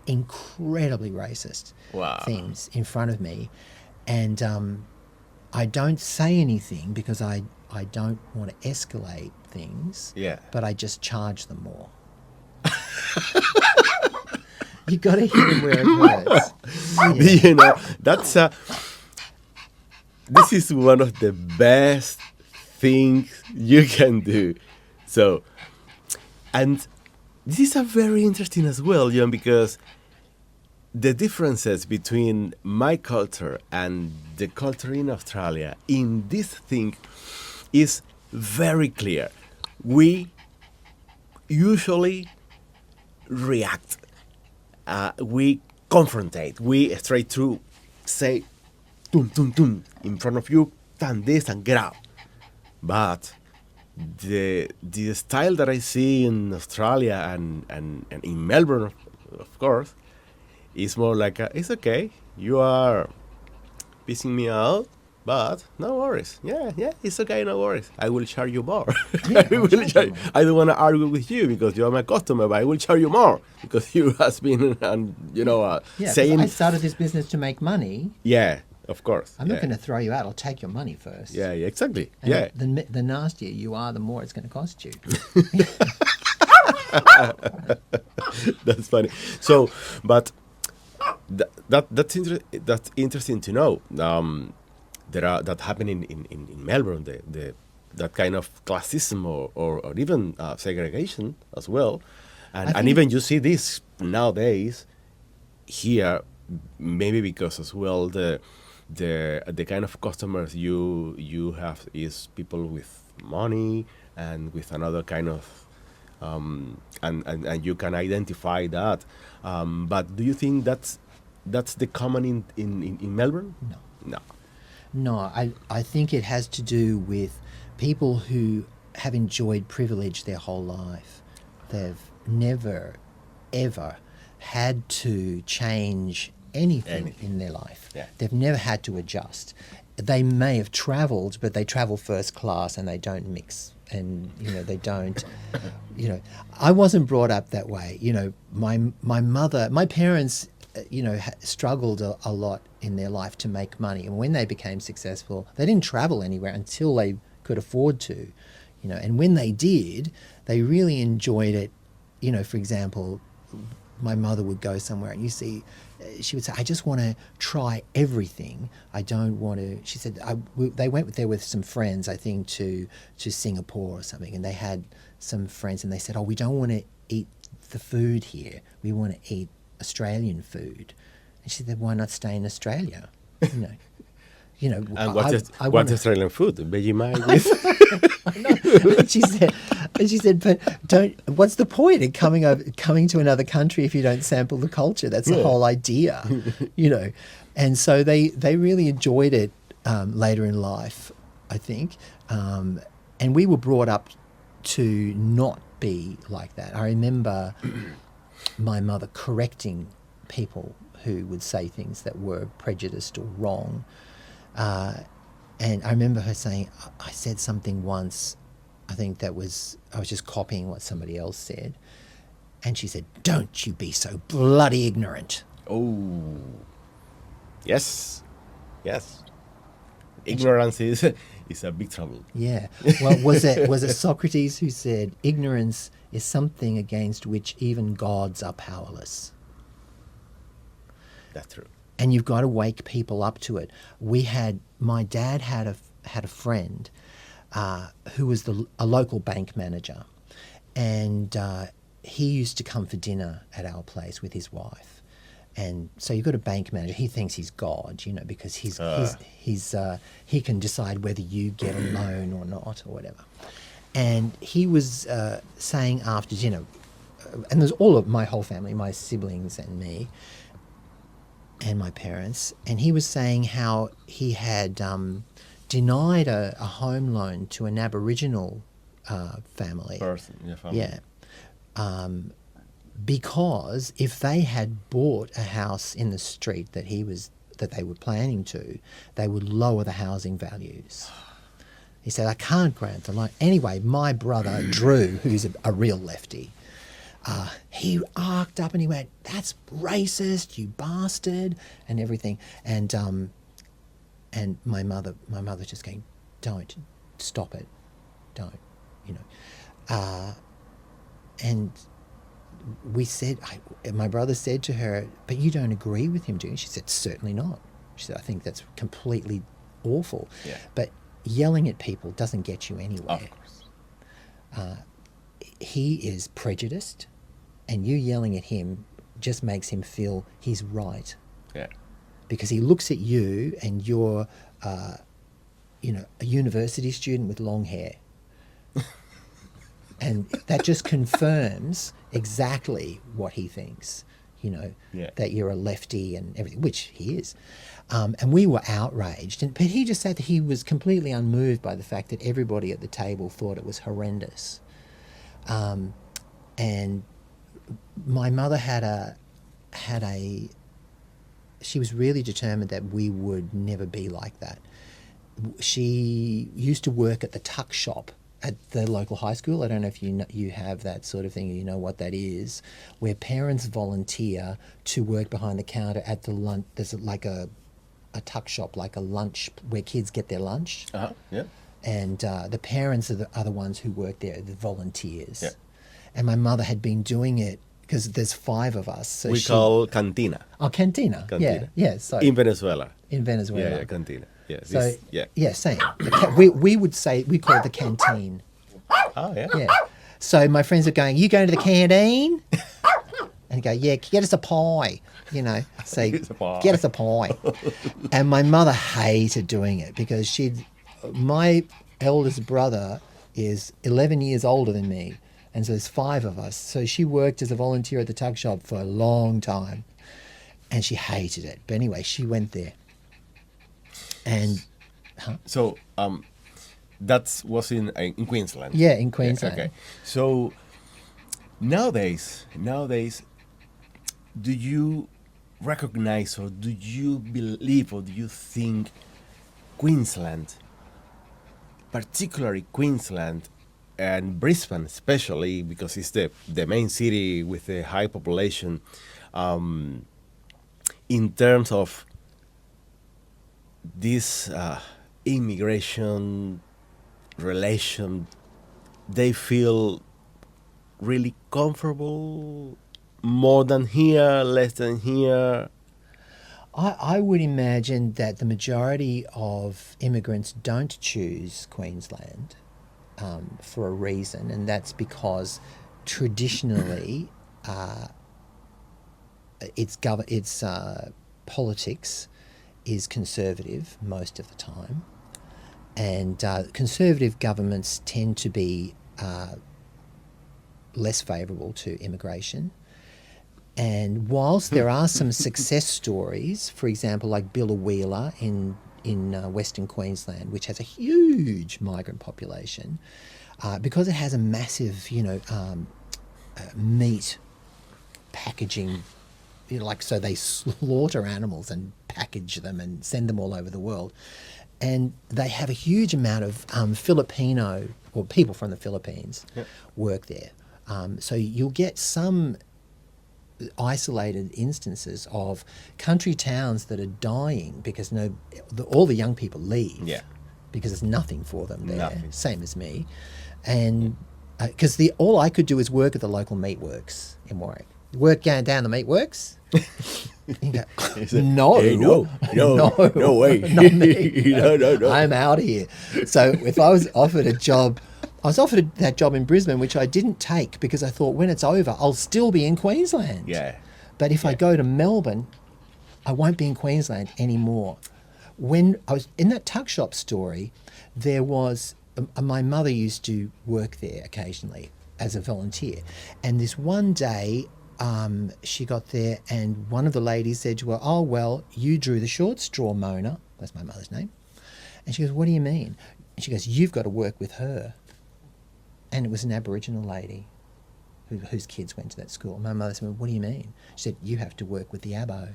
incredibly racist Wow. things in front of me. And I don't say anything because I don't want to escalate things, Yeah. but I just charge them more. You got to hit them where it hurts. Yeah. That's this is one of the best things you can do. So, and this is a very interesting as well, because the differences between my culture and the culture in Australia in this thing is very clear. We usually react. We confrontate. We straight through say, "Tum tum tum," in front of you, done this and get out. But the style that I see in Australia and in Melbourne, of course, is more like it's okay. You are pissing me out, but no worries. Yeah, it's okay, no worries. I will charge you more. Yeah, I don't want to argue with you because you are my customer, but I will charge you more because you has been saying. I started this business to make money. Yeah, of course. I'm not going to throw you out. I'll take your money first. Yeah, exactly. And yeah. The nastier you are, the more it's going to cost you. That's funny. So, but that's interesting to know. That happening in Melbourne, that kind of classism or even segregation as well, and even you see this nowadays here, maybe because as well the kind of customers you have is people with money and with another kind of and you can identify that. But do you think that's the common in Melbourne? No. No, I think it has to do with people who have enjoyed privilege their whole life. They've never, ever had to change anything in their life. Yeah. They've never had to adjust. They may have travelled, but they travel first class and they don't mix. And, they don't, I wasn't brought up that way. My parents, struggled a lot in their life to make money. And when they became successful, they didn't travel anywhere until they could afford to, and when they did, they really enjoyed it. For example, my mother would go somewhere and she would say, I just want to try everything. I don't want to, she said, they went there with some friends, I think, to Singapore or something. And they had some friends and they said, we don't want to eat the food here. We want to eat Australian food. And she said, why not stay in Australia? And what's Australian food? Vegemite with and she said, but what's the point in coming to another country if you don't sample the culture? That's the whole idea, And so they really enjoyed it later in life, I think. And we were brought up to not be like that. I remember my mother correcting people who would say things that were prejudiced or wrong. And I remember her saying, I said something once, I think I was just copying what somebody else said. And she said, don't you be so bloody ignorant. Oh, yes. Ignorance is a big trouble. Yeah. Well, was it Socrates who said, ignorance is something against which even gods are powerless? That's true. And you've got to wake people up to it. My dad had a friend who was a local bank manager, and he used to come for dinner at our place with his wife. And so you've got a bank manager. He thinks he's God, because he can decide whether you get a loan or not or whatever. And he was saying after dinner, and there's all of my whole family, my siblings and me, and my parents, and he was saying how he had denied a home loan to an Aboriginal family. Person, yeah, family. Yeah. Because if they had bought a house in the street that they were planning to, they would lower the housing values. He said, I can't grant the loan. Anyway, my brother, Drew, who's a real lefty, he arced up and he went, that's racist, you bastard, and everything. And my mother just going, don't, stop it, don't, you know. And we said, my brother said to her, but you don't agree with him, do you? She said, certainly not. She said, I think that's completely awful. Yeah. But yelling at people doesn't get you anywhere. Of course. He is prejudiced, and you yelling at him just makes him feel he's right. Yeah. Because he looks at you and you're, a university student with long hair. And that just confirms exactly what he thinks, that you're a lefty and everything, which he is. And we were outraged. But he just said that he was completely unmoved by the fact that everybody at the table thought it was horrendous. And my mother she was really determined that we would never be like that. She used to work at the tuck shop at the local high school. I don't know if you have that sort of thing, you know what that is, where parents volunteer to work behind the counter at the lunch. There's like a tuck shop, like a lunch where kids get their lunch. Yeah. And the parents are the ones who work there, the volunteers. Yeah. And my mother had been doing it because there's 5 of us. So we call cantina. Oh, cantina. Cantina. Yeah. So In Venezuela. in Venezuela. Yeah, cantina. Yeah. So yeah. Same. We would say we call it the canteen. Oh, yeah. Yeah. So my friends are going, you going to the canteen? And go, yeah, get us a pie, say, Get us a pie. get us a pie. And my mother hated doing it because my eldest brother is 11 years older than me. And so there's 5 of us. So she worked as a volunteer at the tuck shop for a long time. And she hated it. But anyway, she went there. And So that was in Queensland. yeah, in Queensland. Okay. So nowadays, do you recognize or do you believe or do you think Queensland, particularly Queensland and Brisbane especially, because it's the main city with a high population, in terms of this immigration relation, they feel really comfortable, more than here, less than here? I would imagine that the majority of immigrants don't choose Queensland for a reason, and that's because traditionally its politics is conservative most of the time, and conservative governments tend to be less favourable to immigration. And whilst there are some success stories, for example, like Billa in Western Queensland, which has a huge migrant population, because it has a massive, meat packaging, so they slaughter animals and package them and send them all over the world. And they have a huge amount of Filipino, or people from the Philippines, work there. So you'll get some isolated instances of country towns that are dying because all the young people leave because there's nothing for them there, same as me. And because all I could do is work at the local meatworks in Warwick. Work going down the meatworks? You go, no, hey, no way. Not me. No. I'm out of here. So if I was offered a job, I was offered that job in Brisbane, which I didn't take because I thought when it's over, I'll still be in Queensland. Yeah. But if I go to Melbourne, I won't be in Queensland anymore. When I was in that tuck shop story, there was my mother used to work there occasionally as a volunteer. And this one day, she got there and one of the ladies said to her, "Oh, well, you drew the short straw, Mona." That's my mother's name. And she goes, "What do you mean?" And she goes, "You've got to work with her." And it was an Aboriginal lady whose kids went to that school. My mother said, "What do you mean?" She said, "You have to work with the Abo."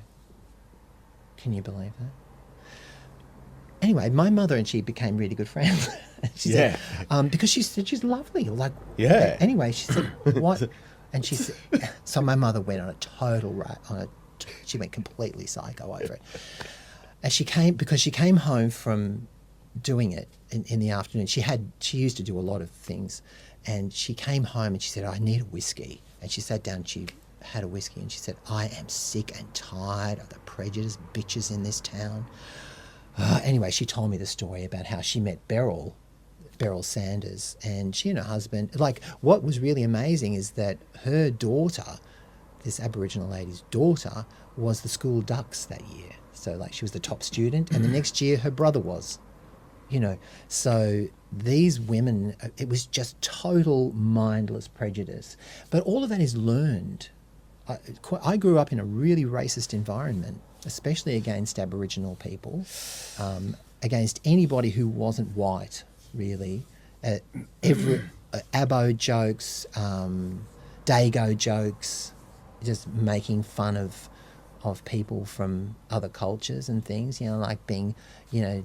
Can you believe that? Anyway, my mother and she became really good friends. She said, because she said she's lovely. Like, Anyway, she said, "What?" And she said, so my mother went on a total she went completely psycho over it. And she came home from doing it in the afternoon. She used to do a lot of things, and she came home and she said, "I need a whiskey." And she sat down and she had a whiskey and she said, "I am sick and tired of the prejudiced bitches in this town." Anyway, she told me the story about how she met Beryl Sanders, and she and her husband, like, what was really amazing is that her daughter, this Aboriginal lady's daughter, was the school dux that year. So, like, she was the top student, and the next year her brother was, So these women, it was just total mindless prejudice. But all of that is learned. I grew up in a really racist environment, especially against Aboriginal people, against anybody who wasn't white, really. Every Abo jokes, Dago jokes, just making fun of people from other cultures and things, like being,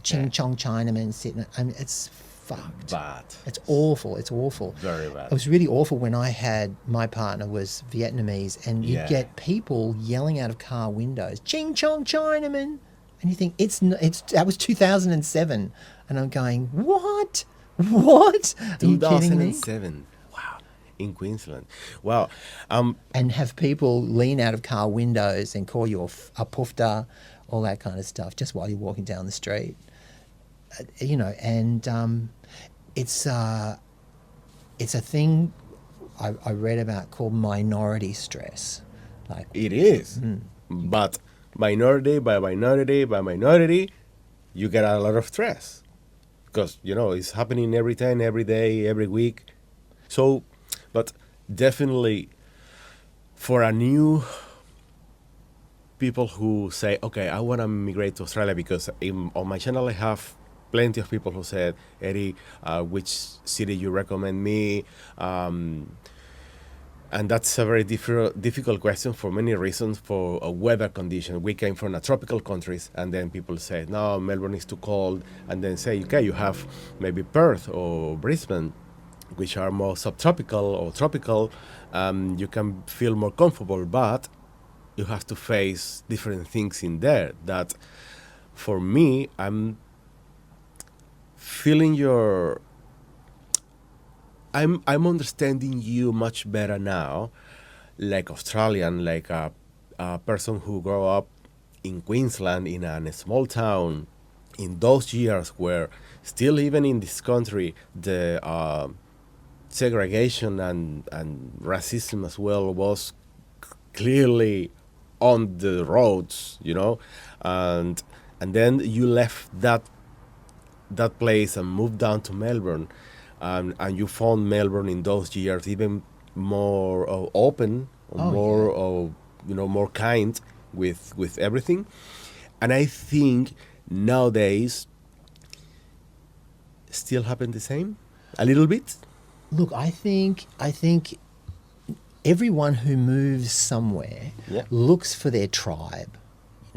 Ching Chong Chinaman sitting. I mean, it's fucked. Bad. It's awful. It's awful. Very bad. It was really awful when my partner was Vietnamese, and you'd get people yelling out of car windows, "Ching Chong Chinaman," and you think that was 2007, and I'm going, what? Are you kidding me? 2007. Wow. In Queensland. Wow. And have people lean out of car windows and call you a pufta, all that kind of stuff, just while you're walking down the street. And it's a thing I read about called minority stress. Like, it is. But minority by minority by minority, you get a lot of stress. Because, it's happening every time, every day, every week. So, but definitely for a new people who say, okay, I want to migrate to Australia, because on my channel I have plenty of people who said, "Eddie, which city you recommend me?" And that's a very difficult question for many reasons. For a weather condition, we came from a tropical countries, and then people say, "No, Melbourne is too cold," and then say, "Okay, you have maybe Perth or Brisbane, which are more subtropical or tropical. You can feel more comfortable, but you have to face different things in there." That, for me, I'm feeling I'm understanding you much better now, like Australian, like a person who grew up in Queensland in a small town, in those years where still even in this country the segregation and racism as well was clearly on the roads, and then you left that place and moved down to Melbourne, and you found Melbourne in those years even more open, more kind with everything. And I think nowadays still happen the same, a little bit. Look, I think everyone who moves somewhere looks for their tribe.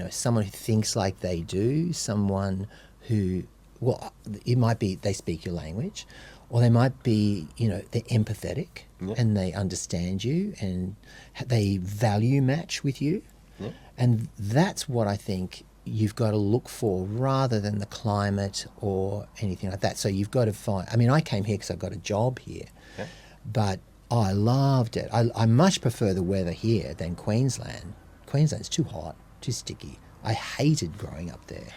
Someone who thinks like they do, someone who, well, it might be they speak your language, or they might be, they're empathetic and they understand you and they value match with you. Yeah. And that's what I think you've got to look for, rather than the climate or anything like that. So you've got to find, I came here because I got a job here, but I loved it. I much prefer the weather here than Queensland. Queensland's too hot, too sticky. I hated growing up there.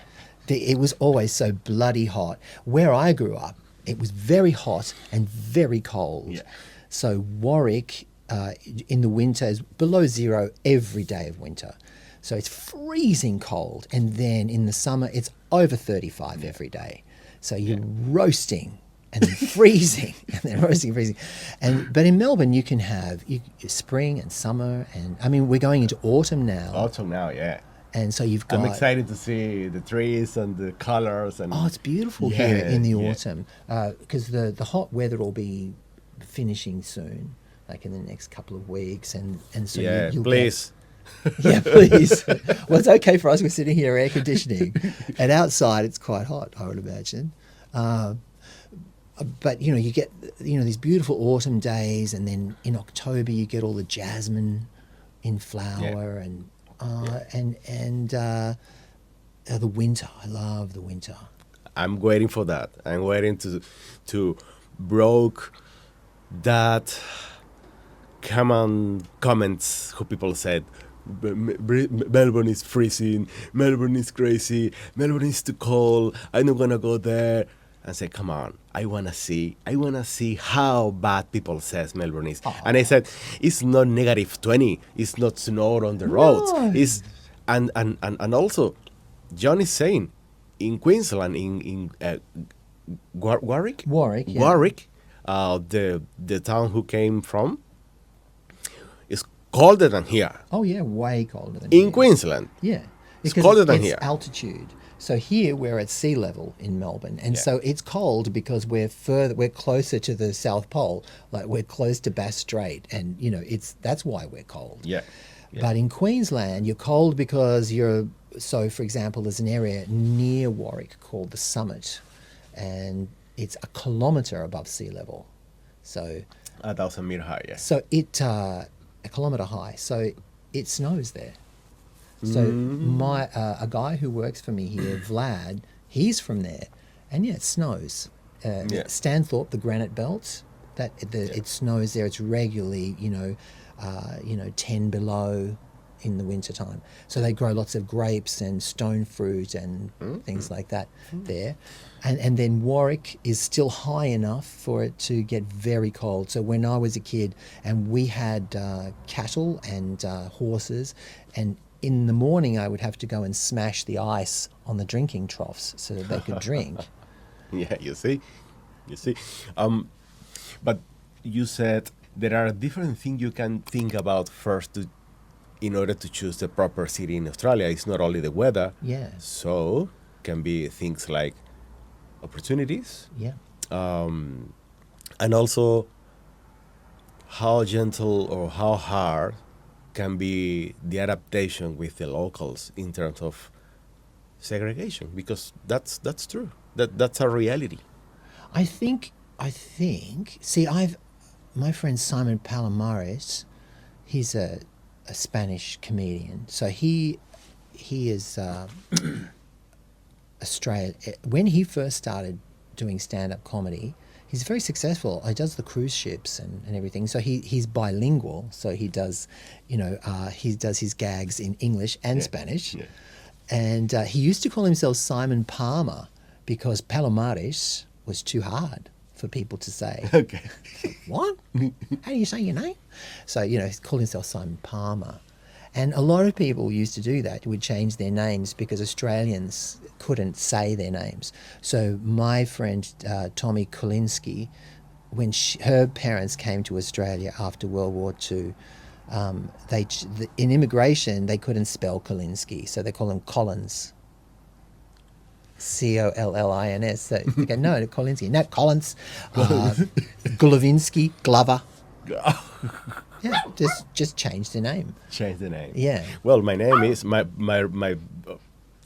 It was always so bloody hot. Where I grew up, it was very hot and very cold. Yeah. So Warwick in the winter is below zero every day of winter. So it's freezing cold. And then in the summer, it's over 35 every day. So you're roasting and then freezing, and then roasting and freezing. But in Melbourne, you can have spring and summer, and I mean, we're going into autumn now. Autumn now, yeah. And so you've got... I'm excited to see the trees and the colors. And Oh, it's beautiful here in the autumn, because the hot weather will be finishing soon, like in the next couple of weeks, and so you'll please. Yeah, please. Well, it's okay for us. We're sitting here air conditioning, and outside it's quite hot, I would imagine. But you get these beautiful autumn days, and then in October you get all the jasmine in flower, and the winter. I love the winter. I'm waiting for that. I'm waiting to broke that common comments who people said Melbourne is freezing, Melbourne is crazy, Melbourne is too cold, I'm not gonna go there. And say, come on, I wanna see how bad people says Melbourne is. Oh. And I said, it's not -20, it's not snow on the roads. No. It's and also John is saying in Queensland, in Warwick, yeah. Warwick, the town who came from, is colder than here. Oh yeah, way colder than in here. Queensland. Yeah, it's colder than it's here. Altitude. So here we're at sea level in Melbourne, and so it's cold because we're closer to the South Pole, like we're close to Bass Strait, and that's why we're cold. Yeah. But in Queensland, you're cold because for example, there's an area near Warwick called the Summit, and it's 1 kilometre above sea level. So 1,000 meter high, yeah. So it 1 kilometre high. So it snows there. So a guy who works for me here, Vlad, he's from there, and it snows. Stanthorpe, the granite belt, it snows there. It's regularly, 10 below in the wintertime. So they grow lots of grapes and stone fruit and things like that there. And then Warwick is still high enough for it to get very cold. So when I was a kid and we had cattle and horses, and in the morning I would have to go and smash the ice on the drinking troughs so that they could drink. Yeah, you see. But you said there are different things you can think about first in order to choose the proper city in Australia. It's not only the weather. Yeah. So can be things like opportunities. Yeah. And also how gentle or how hard can be the adaptation with the locals in terms of segregation, because that's true. That's a reality. I think. See, my friend Simon Palomares, he's a Spanish comedian. So he is Australian. When he first started doing stand-up comedy, he's very successful. He does the cruise ships and everything. So he's bilingual. So he does, he does his gags in English and Spanish. Yeah. And he used to call himself Simon Palmer because Palomares was too hard for people to say. Okay. What? How do you say your name? So, he called himself Simon Palmer. And a lot of people used to do that, would change their names because Australians couldn't say their names. So my friend Tommy Kolinsky, when her parents came to Australia after World War II, in immigration, they couldn't spell Kolinsky, so they call him Collins. Collins. So they go, no, Kolinsky. No, Collins. Glovinsky, Glover. Yeah, just change the name. Change the name. Yeah. Well, my name is my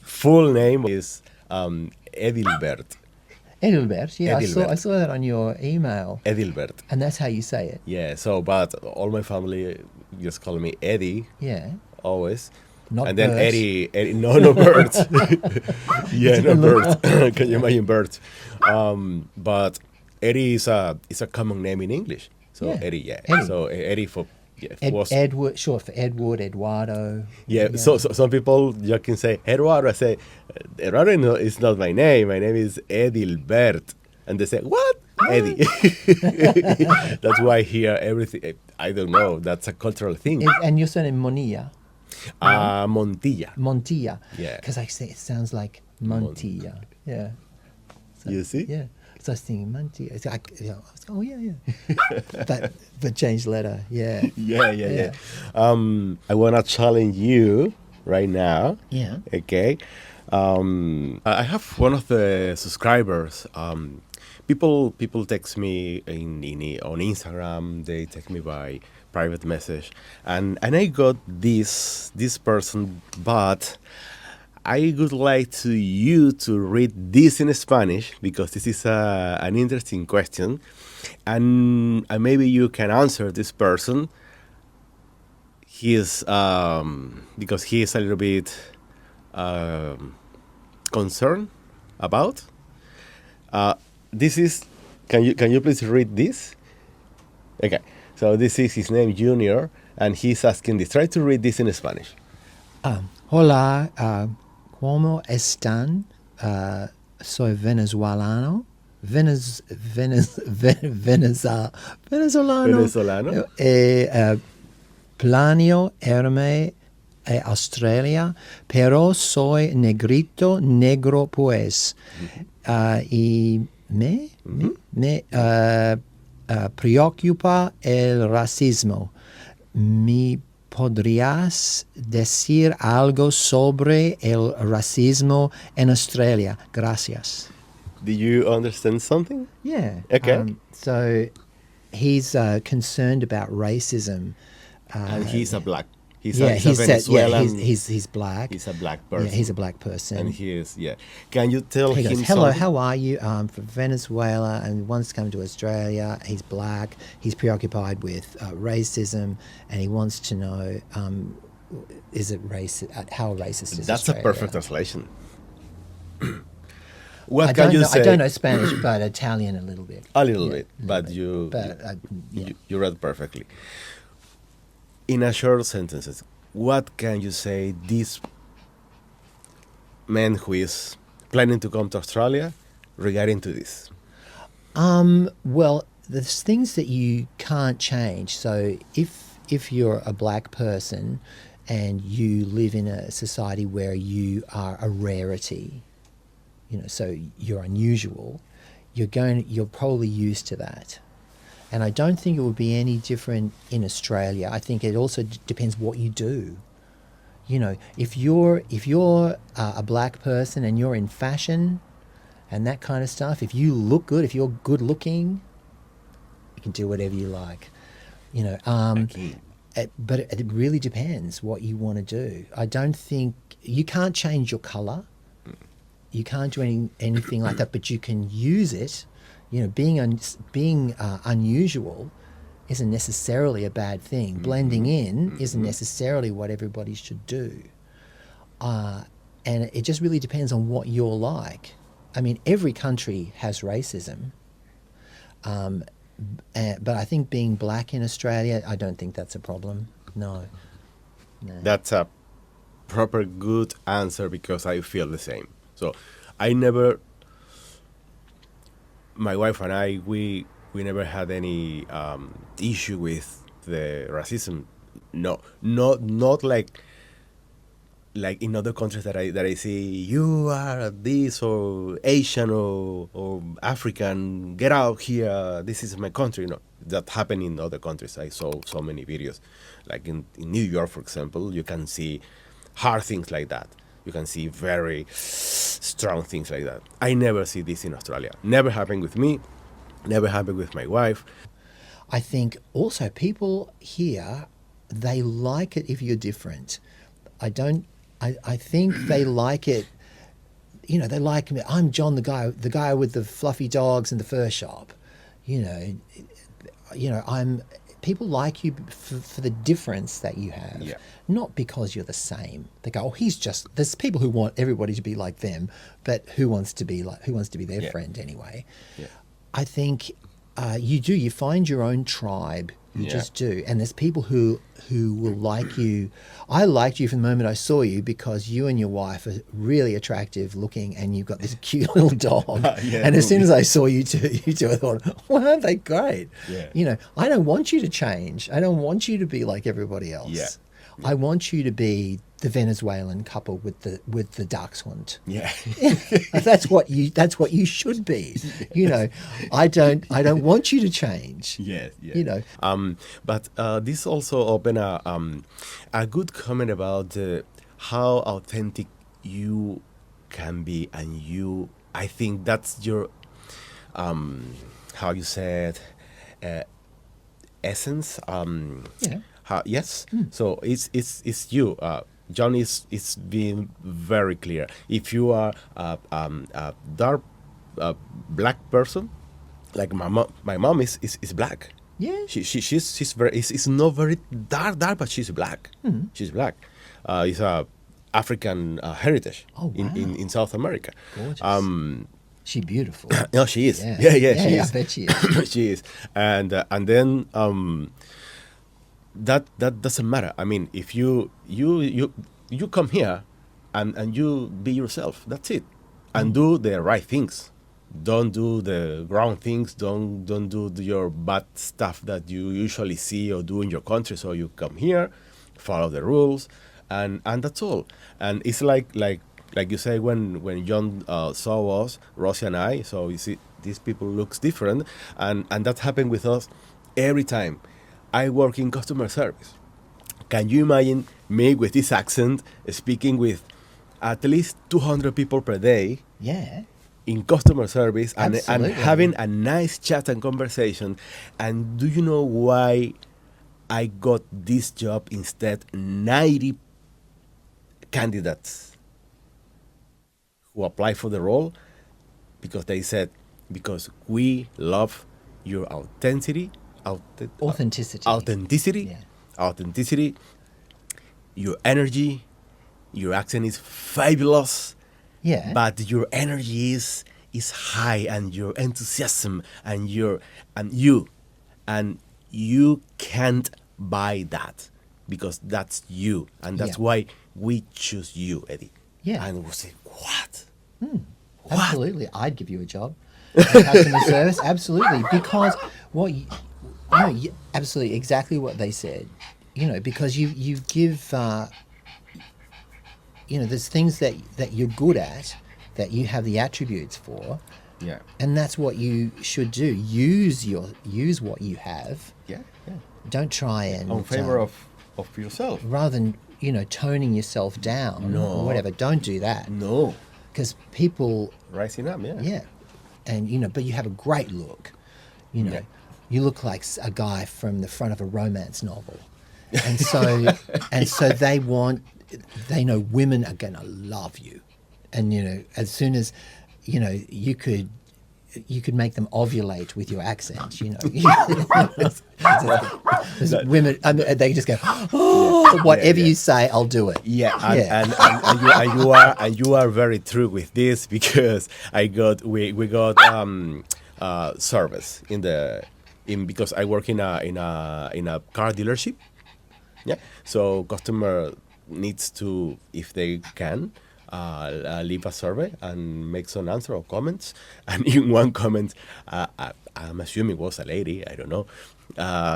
full name is Edilbert. Edilbert. Yeah, Edilbert. I saw that on your email. Edilbert. And that's how you say it. Yeah. So, but all my family just call me Eddie. Yeah. Always. Not and Bert. then Eddie, no Bert. Yeah, no Bert. Can you imagine Bert? But Eddie is a common name in English. So Eddie. So Eddie for Edward, short for Edward, Eduardo. Yeah. So some people you can say Eduardo. I say Eduardo is not my name. My name is Edilbert, and they say what? Eddie. That's why here everything. I don't know. That's a cultural thing. And your surname Monilla. Montilla. Montilla. Yeah. Because I say it sounds like Montilla. Yeah. So, you see? Yeah. So I was thinking, Monty. It's like, I was going, oh yeah. but change letter. Yeah. Yeah. I want to challenge you right now. Yeah. Okay. I have one of the subscribers. People text me on Instagram. They text me by private message, and I got this person, but I would like you to read this in Spanish because this is an interesting question, and maybe you can answer this person. He is because he is a little bit concerned about. This is. Can you please read this? Okay. So this is his name, Junior, and he's asking this. Try to read this in Spanish. Hola, ¿cómo están? Soy venezolano. Venezolano. Planeo irme a Australia, pero soy negro pues. Y me preocupa el racismo. ¿Me podrías decir algo sobre el racismo en Australia? Gracias. Did you understand something? Yeah. Okay. So he's concerned about racism. And he's a black. He's Yeah, a Venezuelan. he's black. He's a black person. Yeah, he's a black person. And he is, yeah. Can you tell He him goes, hello, something? how are you? From Venezuela and wants to come to Australia. He's black. He's preoccupied with racism, and he wants to know, is it racist? How racist is That's Australia? a perfect translation. What I can you say? I don't know Spanish, but Italian a little bit. A little bit, but you read perfectly. In a short sentences, what can you say this man who is planning to come to Australia regarding to this? Well, there's things that you can't change. So if you're a black person and you live in a society where you are a rarity, so you're unusual, you're probably used to that. And I don't think it would be any different in Australia. I think it also depends what you do. If you're a black person and you're in fashion and that kind of stuff, if you look good, if you're good looking, you can do whatever you like. But it really depends what you want to do. I don't think you can't change your color. You can't do anything like that, but you can use it. Being unusual isn't necessarily a bad thing. Blending in isn't necessarily what everybody should do. And it just really depends on what you're like. I mean, every country has racism. But I think being black in Australia, I don't think that's a problem. No. That's a proper good answer because I feel the same. So my wife and I, we never had any issue with the racism. No, not like in other countries that I see, you are this or Asian or African, get out here, this is my country. No, that happened in other countries. I saw so many videos. Like in New York, for example, you can see hard things like that. You can see very strong things like that. I never see this in Australia. Never happened with me. Never happened with my wife. I think also people here, they like it if you're different. I think they like it, they like me. I'm John, the guy with the fluffy dogs and the fur shop. People like you for the difference that you have, not because you're the same. They go, there's people who want everybody to be like them, but who wants to be their friend anyway? Yeah. I think you find your own tribe. You just do. And there's people who will like you. I liked you from the moment I saw you because you and your wife are really attractive looking and you've got this cute little dog. And as soon as I saw you two, I thought, well, aren't they great? Yeah. I don't want you to change. I don't want you to be like everybody else. I want you to be the Venezuelan couple with the dachshund. Yeah. That's what you should be. You know, I don't want you to change. Yes, yes. You know. But this also opened a good comment about how authentic you can be, and I think that's your how you said essence. Yeah. Yes. So it's you. John is being very clear. If you are a dark black person, like my mom is black. Yeah. She's very is not very dark, but she's black. She's black. It's a African heritage Oh, wow. in South America. Gorgeous. She's beautiful. No, she is. Yeah. Yeah, she I is. bet she is. She is. And then that doesn't matter. I mean, if you come here and you be yourself, that's it, and do the right things. Don't do the wrong things. Don't do your bad stuff that you usually see or do in your country. So you come here, follow the rules, and that's all. And it's like you say when John saw us, Rosie and I. So you see, these people looks different, and that happened with us every time. I work in customer service. Can you imagine me with this accent speaking with at least 200 people per day? Yeah. In customer service and Absolutely. having a nice chat and conversation. And do you know why I got this job instead 90 candidates who applied for the role? Because they said, because we love your authenticity, Authenticity. Yeah. authenticity, your energy, your accent is fabulous. Yeah. But your energy is high, and your enthusiasm, and you can't buy that, because that's you, and that's Yeah. why we choose you, Eddie. Yeah. And we say, what? Absolutely, I'd give you a job in customer service. Absolutely, because absolutely exactly what they said. You know, because you give. There's things that you're good at, that you have the attributes for, Yeah. and that's what you should do. Use what you have. Yeah. Don't try and On favor of yourself. rather than toning yourself down or whatever. Don't do that. No. Because people, Rising up, yeah. yeah, and but you have a great look. Yeah. You look like a guy from the front of a romance novel, and so they know women are going to love you, and as soon as you could make them ovulate with your accent. Women, they just go, oh, whatever you say, I'll do it. Yeah, Yeah. and you are very true with this, because we got service because I work in a car dealership. Yeah, so customer needs to, if they can, leave a survey and make some answer or comments. And in one comment, I'm assuming it was a lady, I don't know,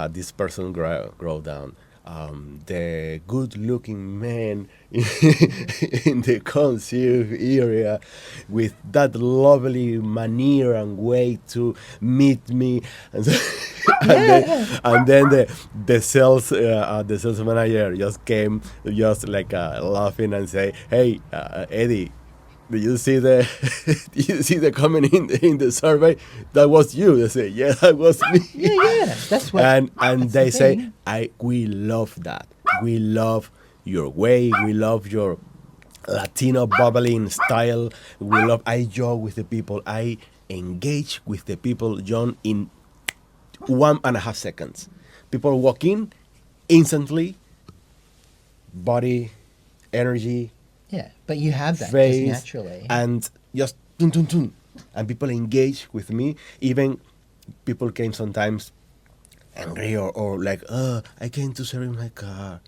this person wrote down, the good-looking man in the concierge area with that lovely manner and way to meet me, and, and then the sales manager just came, just like laughing and say, "Hey, Eddie, did you see the comment in the survey? That was you." They say, "Yeah, that was me." Yeah, that's what. And that's they the say, thing. we love that. We love your way. We love your Latino bubbling style. I joke with the people. I engage with the people, John, in 1.5 seconds. People walk in, instantly, body, energy, Yeah, but you have that face, just naturally. and just tun, tun, tun. And people engage with me. Even people came sometimes angry or like, I came to serve my car,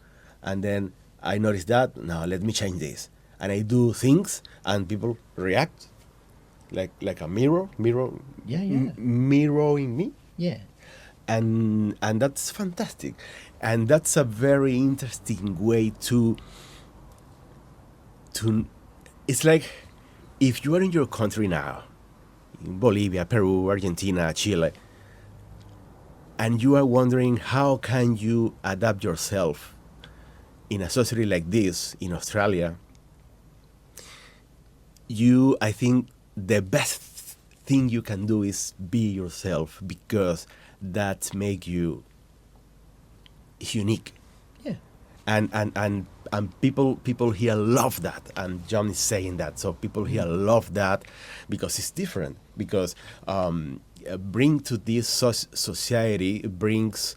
and then I noticed that, now let me change this, and I do things, and people react like a mirror, Yeah. mirroring me, Yeah. and that's fantastic, and that's a very interesting way to to it's like if you are in your country now, in Bolivia, Peru, Argentina, Chile, and you are wondering how can you adapt yourself in a society like this in Australia, I think the best thing you can do is be yourself, because that make you unique. Yeah. And people here love that, and John is saying that. So people here love that because it's different. Because bring to this society brings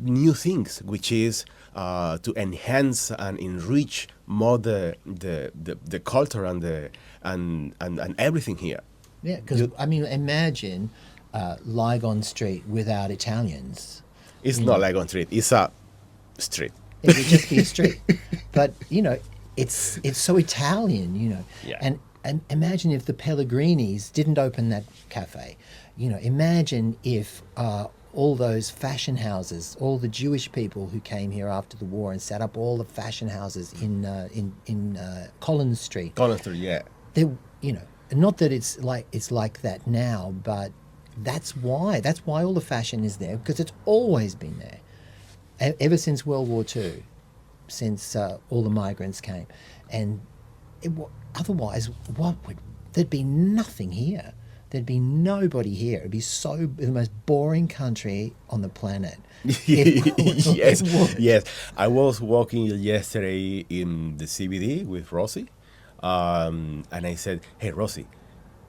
new things, which is to enhance and enrich more the culture and the and everything here. Yeah, because I mean, imagine Lygon Street without Italians. It's not like on street; it's a street. It would just be a street. But it's so Italian, Yeah. And imagine if the Pellegrinis didn't open that cafe. Imagine if all those fashion houses, all the Jewish people who came here after the war and set up all the fashion houses in Collins Street. Collins Street, yeah. They, not that it's like that now, but that's why all the fashion is there, because it's always been there ever since World War II, since all the migrants came. And otherwise, there'd be nothing here. There'd be nobody here. It'd be the most boring country on the planet. Yes. I was walking yesterday in the CBD with Rosie, and I said, "Hey, Rosie,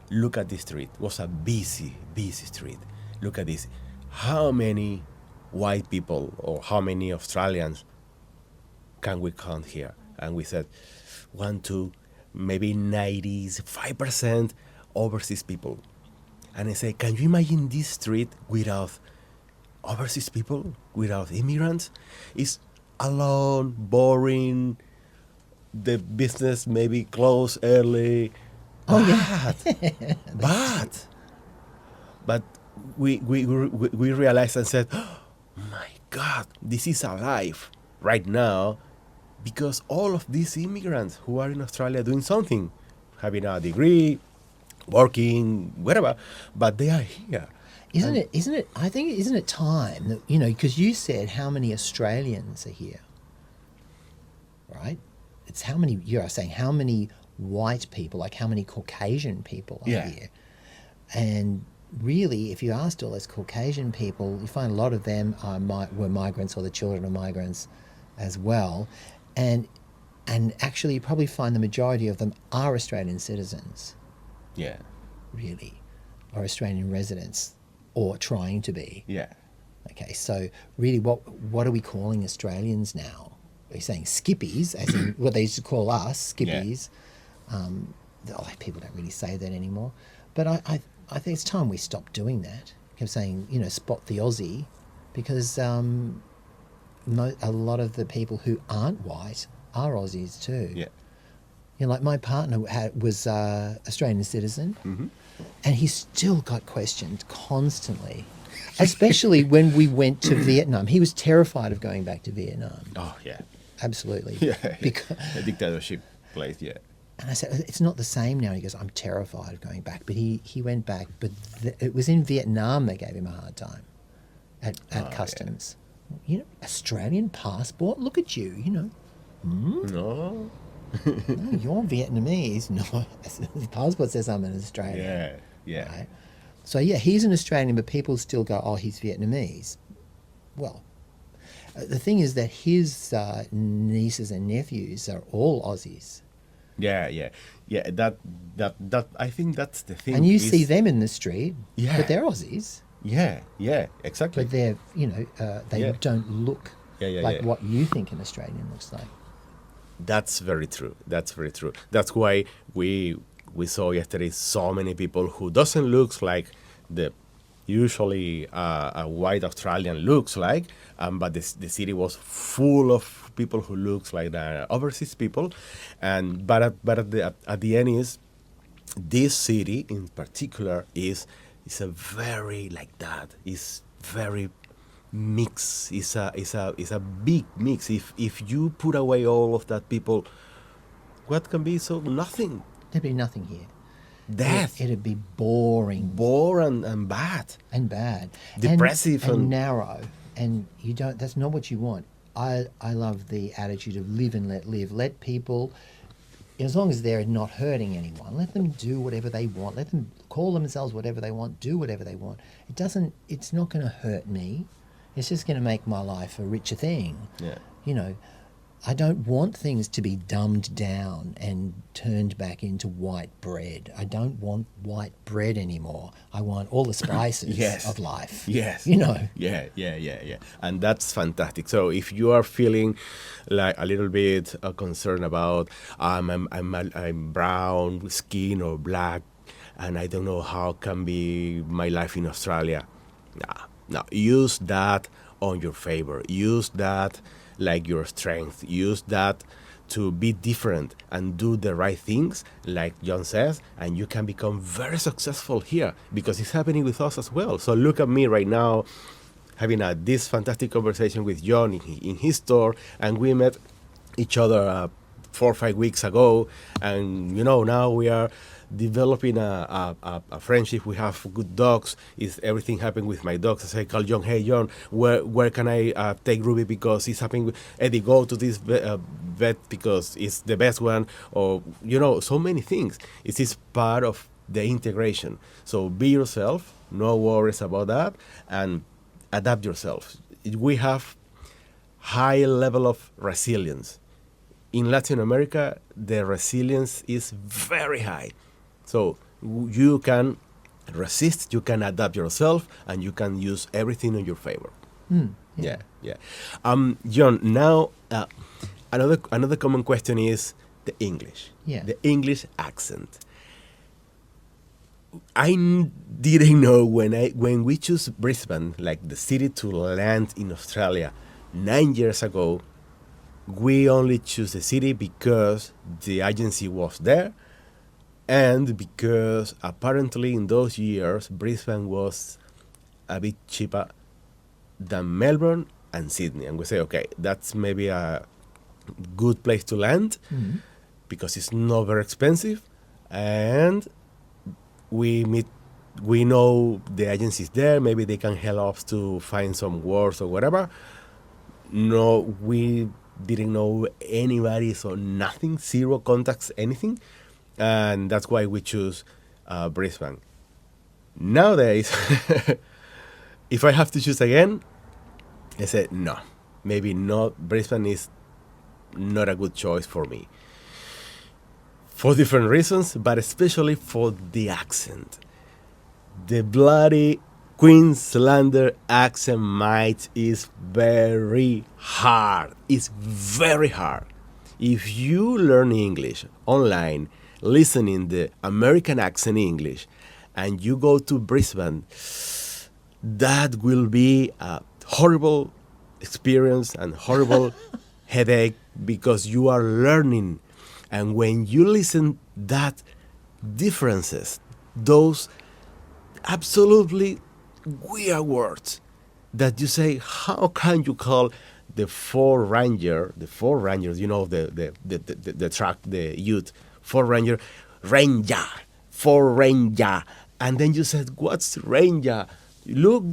look at this street. It was a busy street. Look at this. How many white people or how many Australians can we count here?" And we said, 1, 2, maybe 95% overseas people. And I say, can you imagine this street without overseas people, without immigrants? It's alone, boring, the business maybe close early. Oh, yeah. But we realized and said, oh my God, this is alive right now, because all of these immigrants who are in Australia doing something, having a degree, working, whatever, but they are here. Isn't it? I think, isn't it time that, because you said how many Australians are here, right? It's how many, you're saying how many white people, like how many Caucasian people are here. And really, if you asked all those Caucasian people, you find a lot of them were migrants, or the children of migrants as well. And actually, you probably find the majority of them are Australian citizens. Yeah. Really. Or Australian residents, or trying to be. Yeah. Okay, so really, what are we calling Australians now? Are you saying skippies, as in what they used to call us, skippies? Yeah. People don't really say that anymore. But I think it's time we stop doing that. Keep saying, spot the Aussie, because a lot of the people who aren't white are Aussies too. Yeah. Like my partner was Australian citizen, and he still got questioned constantly, especially when we went to Vietnam. He was terrified of going back to Vietnam. Oh, yeah. Absolutely. Yeah. Because, a dictatorship place, yeah. and I said, it's not the same now. He goes, I'm terrified of going back. But he went back, but it was in Vietnam they gave him a hard time at customs. Yeah. Australian passport? Look at you, No. No, you're Vietnamese. No, the passport says I'm an Australian. Yeah, yeah. Right? So, yeah, he's an Australian, but people still go, oh, he's Vietnamese. Well, the thing is that his nieces and nephews are all Aussies. Yeah. That I think that's the thing. And you see them in the street, Yeah. but they're Aussies. Yeah, exactly. But they're, they Yeah. don't look like what you think an Australian looks like. That's very true. That's why we saw yesterday so many people who doesn't look like the usually a white Australian looks like, but the city was full of people who looks like the overseas people, but at the end is this city in particular is a very like that. It's very mix. It's a big mix. If you put away all of that people What can be so nothing? There'd be nothing here. Death. It'd be boring Boring and bad. and bad, Depressive and and- narrow, and you don't. That's not what you want. I love the attitude of live and let live. Let people, as long as they're not hurting anyone, let them do whatever they want. Let them call themselves whatever they want, do whatever they want. It's not going to hurt me. It's just going to make my life a richer thing. Yeah. You know, I don't want things to be dumbed down and turned back into white bread. I don't want white bread anymore. I want all the spices Yes. of life. Yes. You know. Yeah. And that's fantastic. So if you are feeling like a little bit concerned about I'm brown skin or black, and I don't know how can be my life in Australia. No. Use that on your favor. Use that like your strength. Use that to be different and do the right things, like John says, and you can become very successful here because it's happening with us as well. So look at me right now having this fantastic conversation with John in his store, and we met each other 4 or 5 weeks ago, and now we are developing a friendship. We have good dogs. Is everything happening with my dogs? As I call John, hey John, where can I take Ruby because it's happening with Eddie? Go to this vet because it's the best one, or so many things. It is part of the integration. So be yourself, no worries about that, and adapt yourself. We have high level of resilience. In Latin America, the resilience is very high. So you can resist, you can adapt yourself, and you can use everything in your favor. Yeah. John, now another common question is the English. Yeah. The English accent. I didn't know when we choose Brisbane, like the city to land in Australia, 9 years ago. We only choose the city because the agency was there, and because apparently in those years Brisbane was a bit cheaper than Melbourne and Sydney. And we say, okay, that's maybe a good place to land because it's not very expensive, and we know the agencies there. Maybe they can help us to find some words or whatever. No, we didn't know anybody, so nothing, zero contacts, anything. And that's why we choose Brisbane. Nowadays, if I have to choose again, I said no, maybe not. Brisbane is not a good choice for me. For different reasons, but especially for the accent. The bloody Queenslander accent, mate, is very hard. It's very hard. If you learn English online, listening the American accent English, and you go to Brisbane, that will be a horrible experience and horrible headache because you are learning. And when you listen that differences, those absolutely weird words that you say, how can you call the Ford Ranger, the truck, the youth, Ford Ranger, Ford Ranger, and then you said, what's Ranger? Look,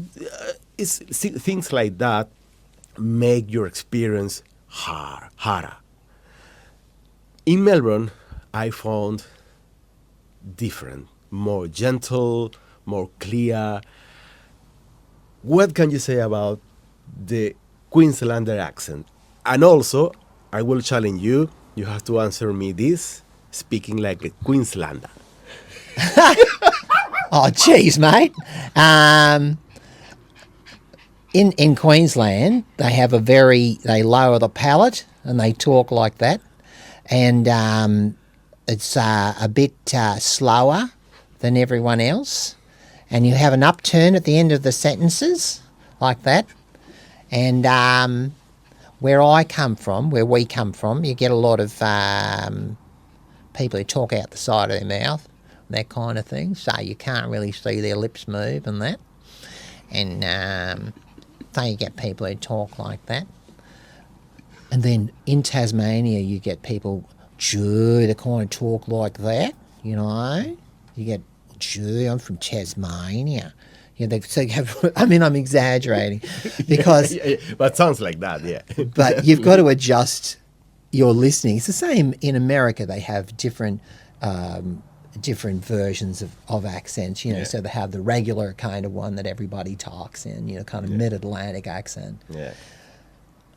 things like that make your experience harder. In Melbourne, I found different, more gentle, more clear. What can you say about the Queenslander accent? And also, I will challenge you. You have to answer me this, speaking like a Queenslander. Oh, geez, mate. In Queensland, they lower the palate and they talk like that. And it's a bit slower than everyone else. And you have an upturn at the end of the sentences, like that. And where we come from, you get a lot of people who talk out the side of their mouth, that kind of thing. So you can't really see their lips move and that. And so you get people who talk like that. And then in Tasmania, you get people gee, they kind of talk like that, you know. You get, gee, I'm from Tasmania. Yeah, they so have, I mean, I'm exaggerating because, But sounds like that, yeah. but you've got to adjust your listening. It's the same in America. They have different versions of accents, you know. Yeah. So they have the regular kind of one that everybody talks in, you know, kind of mid-Atlantic accent. Yeah.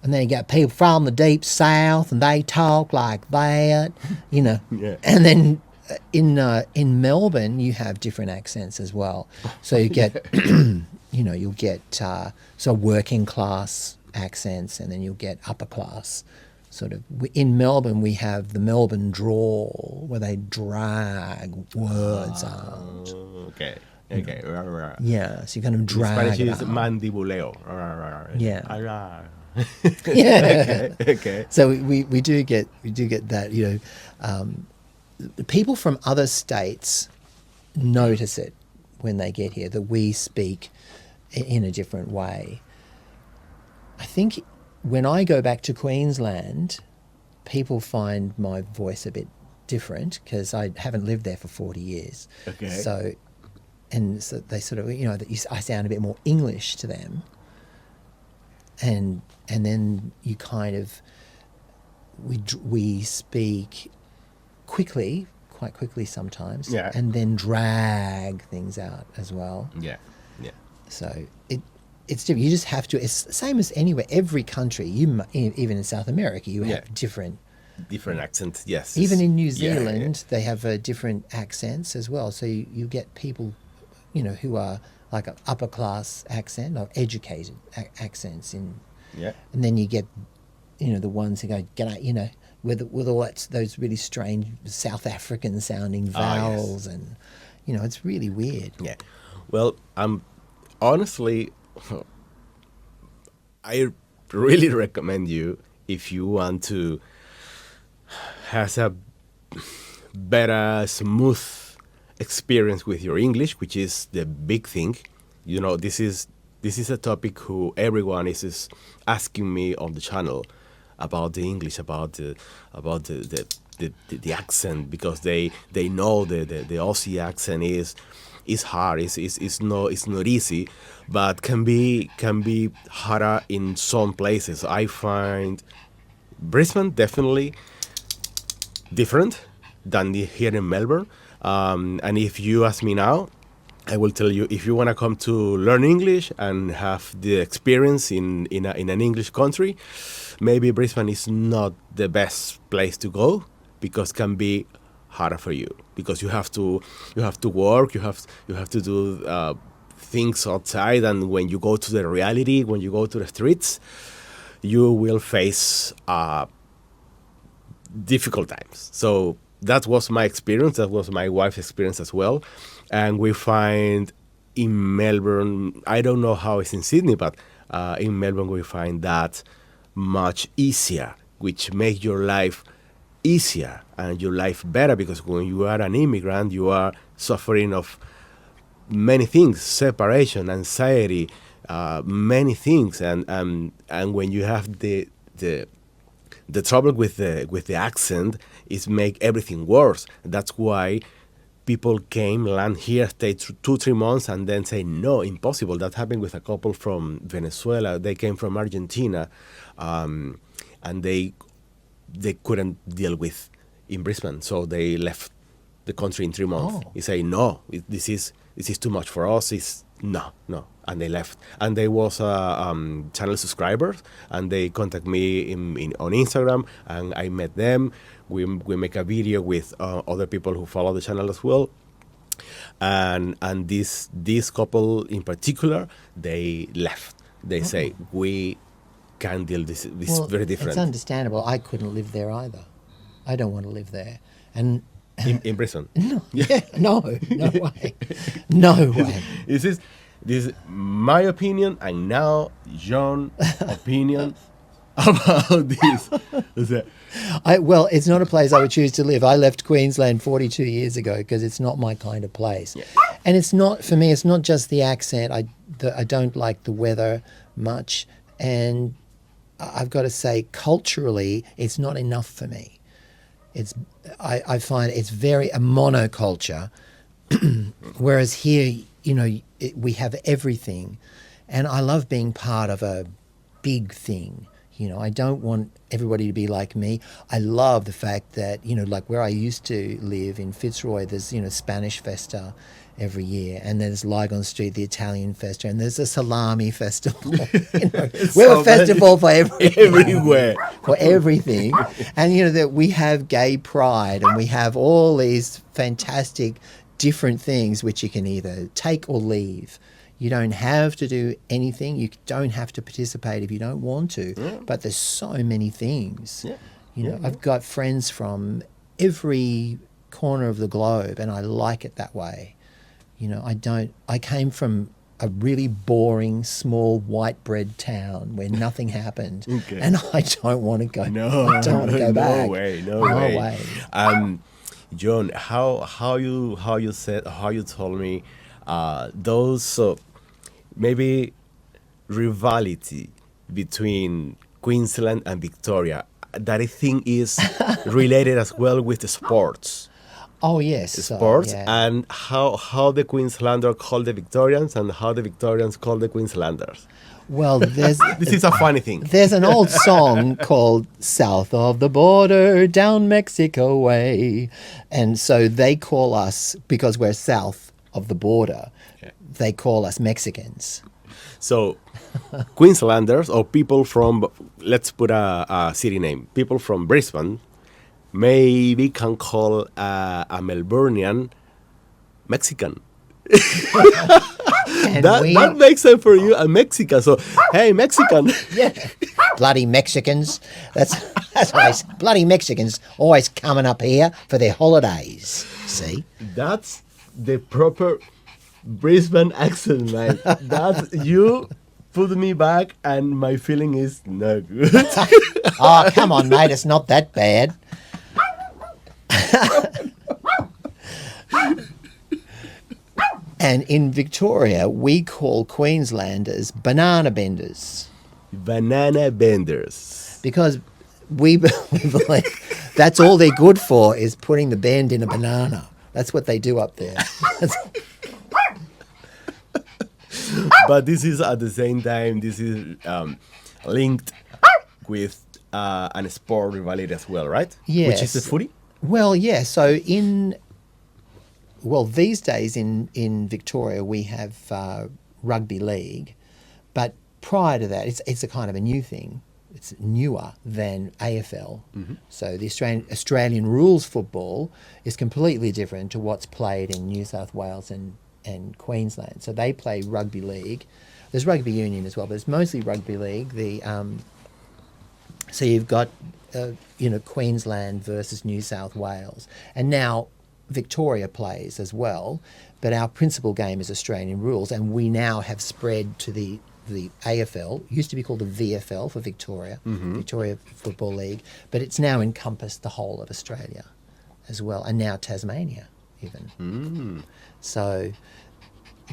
And then you got people from the deep south, and they talk like that, you know. Yeah. And then in Melbourne, you have different accents as well. So you get, you know, you'll get so working class accents, and then you'll get upper class. Sort of in Melbourne, we have the Melbourne drawl, where they drag words out. Okay. Okay. Yeah, so you kind of In drag Spanish it is out. mandibuleo. Yeah. Yeah. Okay. So we do get that, you know. People from other states notice it when they get here, that we speak in a different way. I think when I go back to Queensland, people find my voice a bit different because I haven't lived there for 40 years. Okay. So they sort of, you know, I sound a bit more English to them. And then you kind of, we speak quite quickly sometimes, Yeah. and then drag things out as well. Yeah. Yeah. So it's different. You just have to. It's the same as anywhere. Every country, even in South America, you have different accent. Yes. Even in New Yeah, Zealand, they have different accents as well. So you get people, you know, who are like an upper class accent or educated accents Yeah. and then you get, you know, the ones who go, "G'day," you know, with all those really strange South African sounding vowels, yes. and you know, it's really weird. Yeah. Well, honestly, I really recommend you, if you want to have a better, smooth experience with your English, which is the big thing. You know, this is a topic who everyone is asking me on the channel about the English, about the accent, because they know the Aussie accent is hard. It's not easy, but can be harder in some places. I find Brisbane definitely different than here in Melbourne. And if you ask me now, I will tell you, if you want to come to learn English and have the experience in an English country, maybe Brisbane is not the best place to go, because can be harder for you, because you have to work, you have to do things outside, and when you go to the reality, when you go to the streets, you will face difficult times. So that was my experience. That was my wife's experience as well. And we find in Melbourne, I don't know how it's in Sydney, but in Melbourne we find that much easier, which makes your life easier and your life better, because when you are an immigrant, you are suffering of many things: separation, anxiety, many things, and when you have the trouble with the accent, is make everything worse. That's why people land here, stay 2-3 months, and then say no, impossible. That happened with a couple from Venezuela. They came from Argentina, and they couldn't deal with in Brisbane, so they left the country in 3 months. Oh. They say no, this is too much for us. It's no, and they left. And they was channel subscribers, and they contact me on Instagram, and I met them. We make a video with other people who follow the channel as well. And this couple in particular, they left. They say we can't deal. This is very different. It's understandable. I couldn't live there either. I don't want to live there. And in Brisbane. no, no way, no way. This is my opinion, and now John's opinion about this. Well, it's not a place I would choose to live. I left Queensland 42 years ago because it's not my kind of place. Yeah. And it's not, for me, it's not just the accent. I don't like the weather much. And I've got to say, culturally, it's not enough for me. It's I find it's very a monoculture, whereas here, we have everything, and I love being part of a big thing. I don't want everybody to be like me. I love the fact that, like where I used to live in Fitzroy, there's, Spanish Festa every year, and there's Lygon Street, the Italian Festa, and there's a Salami Festival. We're a festival for everywhere. For everything. And, that we have gay pride, and we have all these fantastic different things which you can either take or leave. You don't have to do anything. You don't have to participate if you don't want to. Yeah. But there's so many things. Yeah. I've got friends from every corner of the globe, and I like it that way. I came from a really boring, small, white bread town where nothing happened. Okay. And I don't want to go. I don't want to go back. No way. John, how you told me those maybe rivalry between Queensland and Victoria that I think is related as well with the sports. Oh yes, Sports yeah. and how the Queenslander call the Victorians and how the Victorians call the Queenslanders. Well, this is a funny thing. There's an old song called "South of the Border, Down Mexico Way," and so they call us, because we're south of the border, they call us Mexicans. So, Queenslanders or people from, let's put a city name, people from Brisbane, maybe can call a Melbourneian Mexican. That makes sense for you, a Mexican. So, hey, Mexican. Yeah, bloody Mexicans. That's always, bloody Mexicans always coming up here for their holidays. See? That's the proper Brisbane accent, man. That's you put me back, and my feeling is no good. Oh, come on, mate. It's not that bad. And in Victoria, we call Queenslanders banana benders. Banana benders. Because we believe that's all they're good for, is putting the bend in a banana. That's what they do up there. But this is at the same time, this is linked with an sport rivalry as well, right? Yes. Which is the footy? Well, yeah. So these days in Victoria we have rugby league, but prior to that, it's a kind of a new thing. It's newer than AFL. Mm-hmm. So the Australian rules football is completely different to what's played in New South Wales and Queensland. So they play rugby league. There's rugby union as well, but it's mostly rugby league. So you've got Queensland versus New South Wales, and now Victoria plays as well. But our principal game is Australian rules, and we now have spread to the AFL. It used to be called the VFL for Victoria, Victoria Football League, but it's now encompassed the whole of Australia as well, and now Tasmania even. Mm. So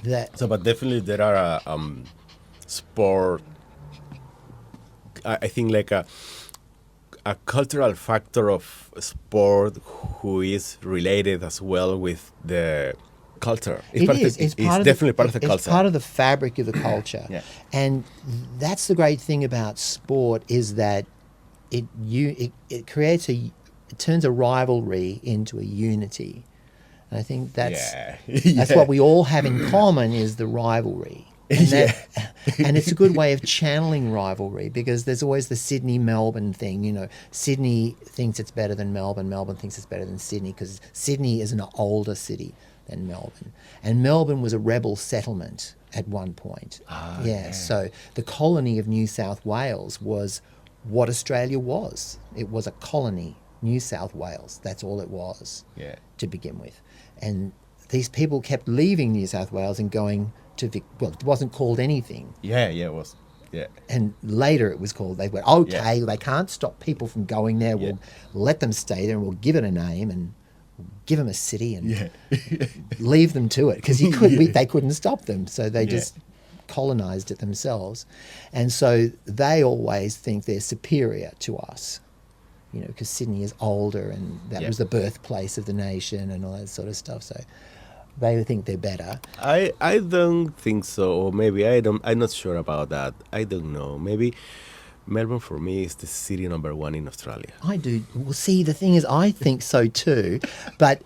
but definitely there are sport. I think like a cultural factor of sport who is related as well with the culture. It's definitely part of the culture. It's part of the fabric of the culture. Yeah. And that's the great thing about sport, is that it creates it turns a rivalry into a unity. And I think that's what we all have in common, is the rivalry. And, and it's a good way of channeling rivalry, because there's always the Sydney-Melbourne thing. Sydney thinks it's better than Melbourne. Melbourne thinks it's better than Sydney, because Sydney is an older city than Melbourne. And Melbourne was a rebel settlement at one point. So the colony of New South Wales was what Australia was. It was a colony, New South Wales. That's all it was to begin with. And these people kept leaving New South Wales and going to it wasn't called anything. It was. Yeah. And later it was called, they went, okay, they can't stop people from going there. We'll let them stay there, and we'll give it a name and give them a city and leave them to it, because they couldn't stop them. So they just colonized it themselves. And so they always think they're superior to us. you know, because Sydney is older and that Yeah. was the birthplace of the nation and all that sort of stuff. So they think they're better. I don't think so, or maybe I'm not sure about that. I don't know. Maybe Melbourne for me is the city number one in Australia. I do. Well, see, the thing is, I think so too, but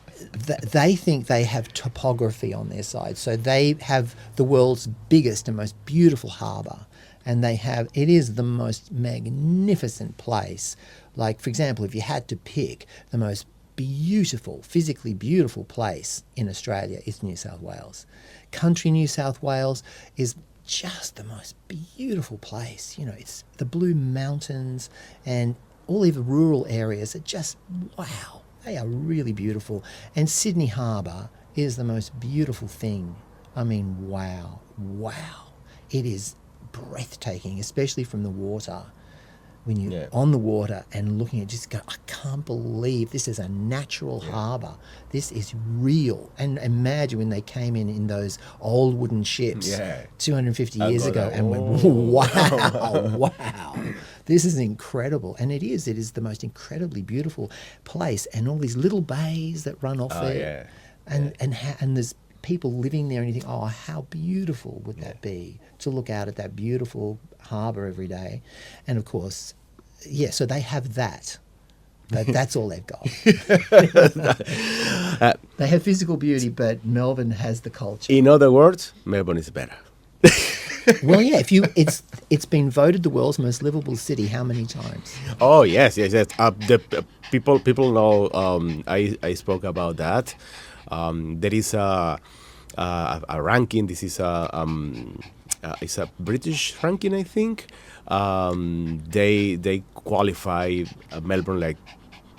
they think they have topography on their side. So they have the world's biggest and most beautiful harbour, and it is the most magnificent place. Like, for example, if you had to pick the most beautiful, physically beautiful place in Australia, is New South Wales. Country New South Wales is just the most beautiful place. You know, it's the Blue Mountains and all the rural areas are just, wow, they are really beautiful. And Sydney Harbour is the most beautiful thing. I mean, wow. It is breathtaking, especially from the water. When you're on the water and looking at just go, I can't believe this is a natural harbour. This is real. And imagine when they came in those old wooden ships 250 years ago and went, wow, this is incredible. And it is the most incredibly beautiful place. And all these little bays that run off there. And there's people living there and you think, oh, how beautiful would that be to look out at that beautiful harbour every day. And of course, so they have that. That's all they've got. They have physical beauty, but Melbourne has the culture. In other words, Melbourne is better. Well, yeah, it's been voted the world's most livable city how many times? Oh yes. The people know. I spoke about that. There is a ranking. This is it's a British ranking, I think. They qualify Melbourne like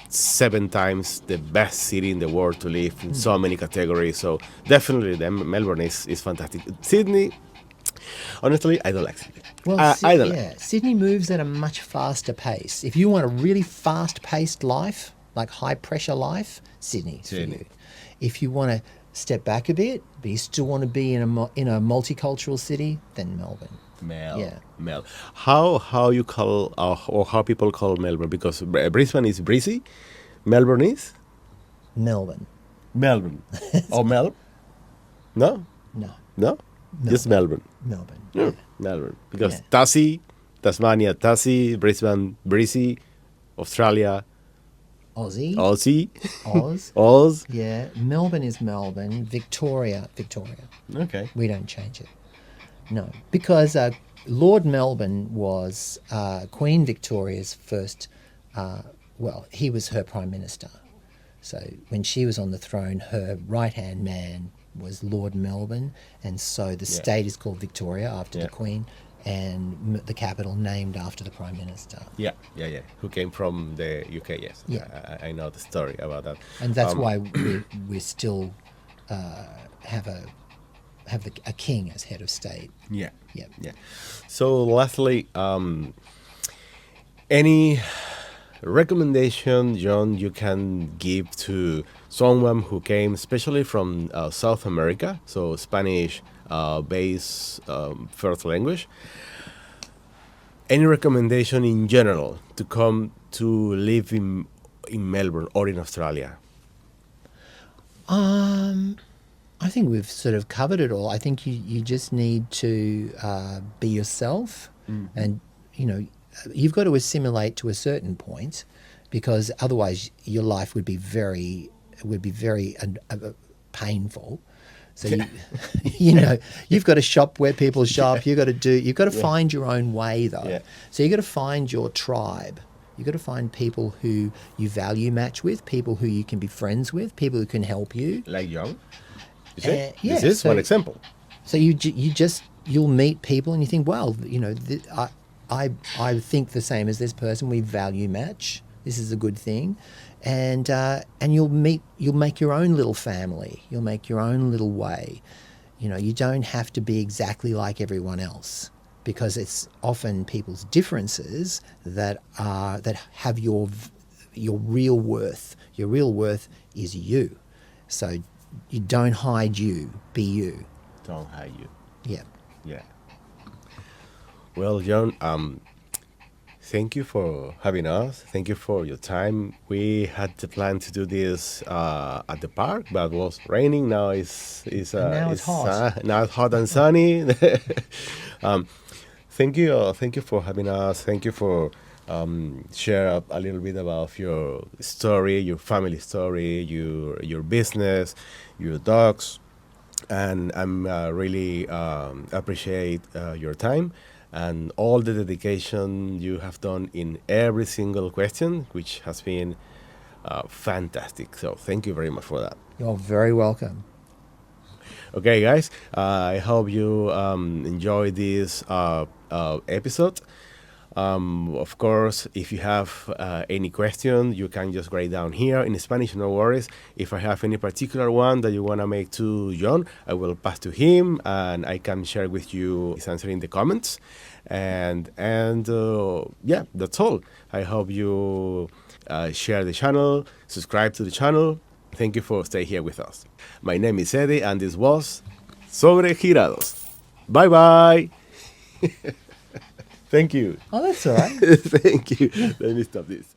7 times the best city in the world to live in so many categories. So definitely, Melbourne is fantastic. Sydney, honestly, I don't like Sydney. Well, I don't like. Sydney moves at a much faster pace. If you want a really fast-paced life, like high-pressure life, Sydney. For you. If you want to step back a bit, but you still want to be in a multicultural city, then Melbourne. Mel. How you call or how people call Melbourne? Because Brisbane is breezy, Melbourne is Melbourne. Oh, Mel? No, Melbourne. just Melbourne. Melbourne. Melbourne. Because Tassie, Tasmania, Tassie, Brisbane, breezy, Australia, Aussie. Oz. Yeah, Melbourne is Melbourne. Victoria. Okay. We don't change it. No, because Lord Melbourne was Queen Victoria's first, he was her Prime Minister. So when she was on the throne, her right-hand man was Lord Melbourne, and so the state is called Victoria after the Queen, and the capital named after the Prime Minister. Yeah. Who came from the UK, yes. Yeah. I know the story about that. And that's why we still have a king as head of state. Yeah. Yep. Yeah. So lastly, any recommendation, John, you can give to someone who came especially from South America, so Spanish base first language? Any recommendation in general to come to live in Melbourne or in Australia? I think we've sort of covered it all. I think you just need to be yourself, and you've got to assimilate to a certain point, because otherwise your life would be very painful. So you've got to shop where people shop. You've got to find your own way though. Yeah. So you've got to find your tribe. You've got to find people who you value match with, people who you can be friends with, people who can help you. Like John. This is one example. So you'll meet people and you think, well, I think the same as this person. We value match. This is a good thing, and you'll make your own little family. You'll make your own little way. You don't have to be exactly like everyone else, because it's often people's differences that have your real worth. Your real worth is you. So you don't hide you. Be you. Don't hide you. Yeah. Yeah. Well, John, thank you for having us. Thank you for your time. We had the plan to do this at the park, but it was raining. Now And now it's hot. Now it's hot and sunny. um, thank you for having us. Thank you for share a little bit about your story, your family story, your business, your dogs, and I'm really appreciate your time and all the dedication you have done in every single question, which has been fantastic. So thank you very much for that. You're very welcome. Okay, guys, I hope you enjoy this episode. Of course, if you have any question, you can just write down here in Spanish, no worries. If I have any particular one that you want to make to John, I will pass to him and I can share with you his answer in the comments. And yeah, that's all. I hope you share the channel, subscribe to the channel. Thank you for staying here with us. My name is Eddie and this was Sobre Girados. Bye bye. Thank you. Oh, that's all right. Thank you. Let me stop this.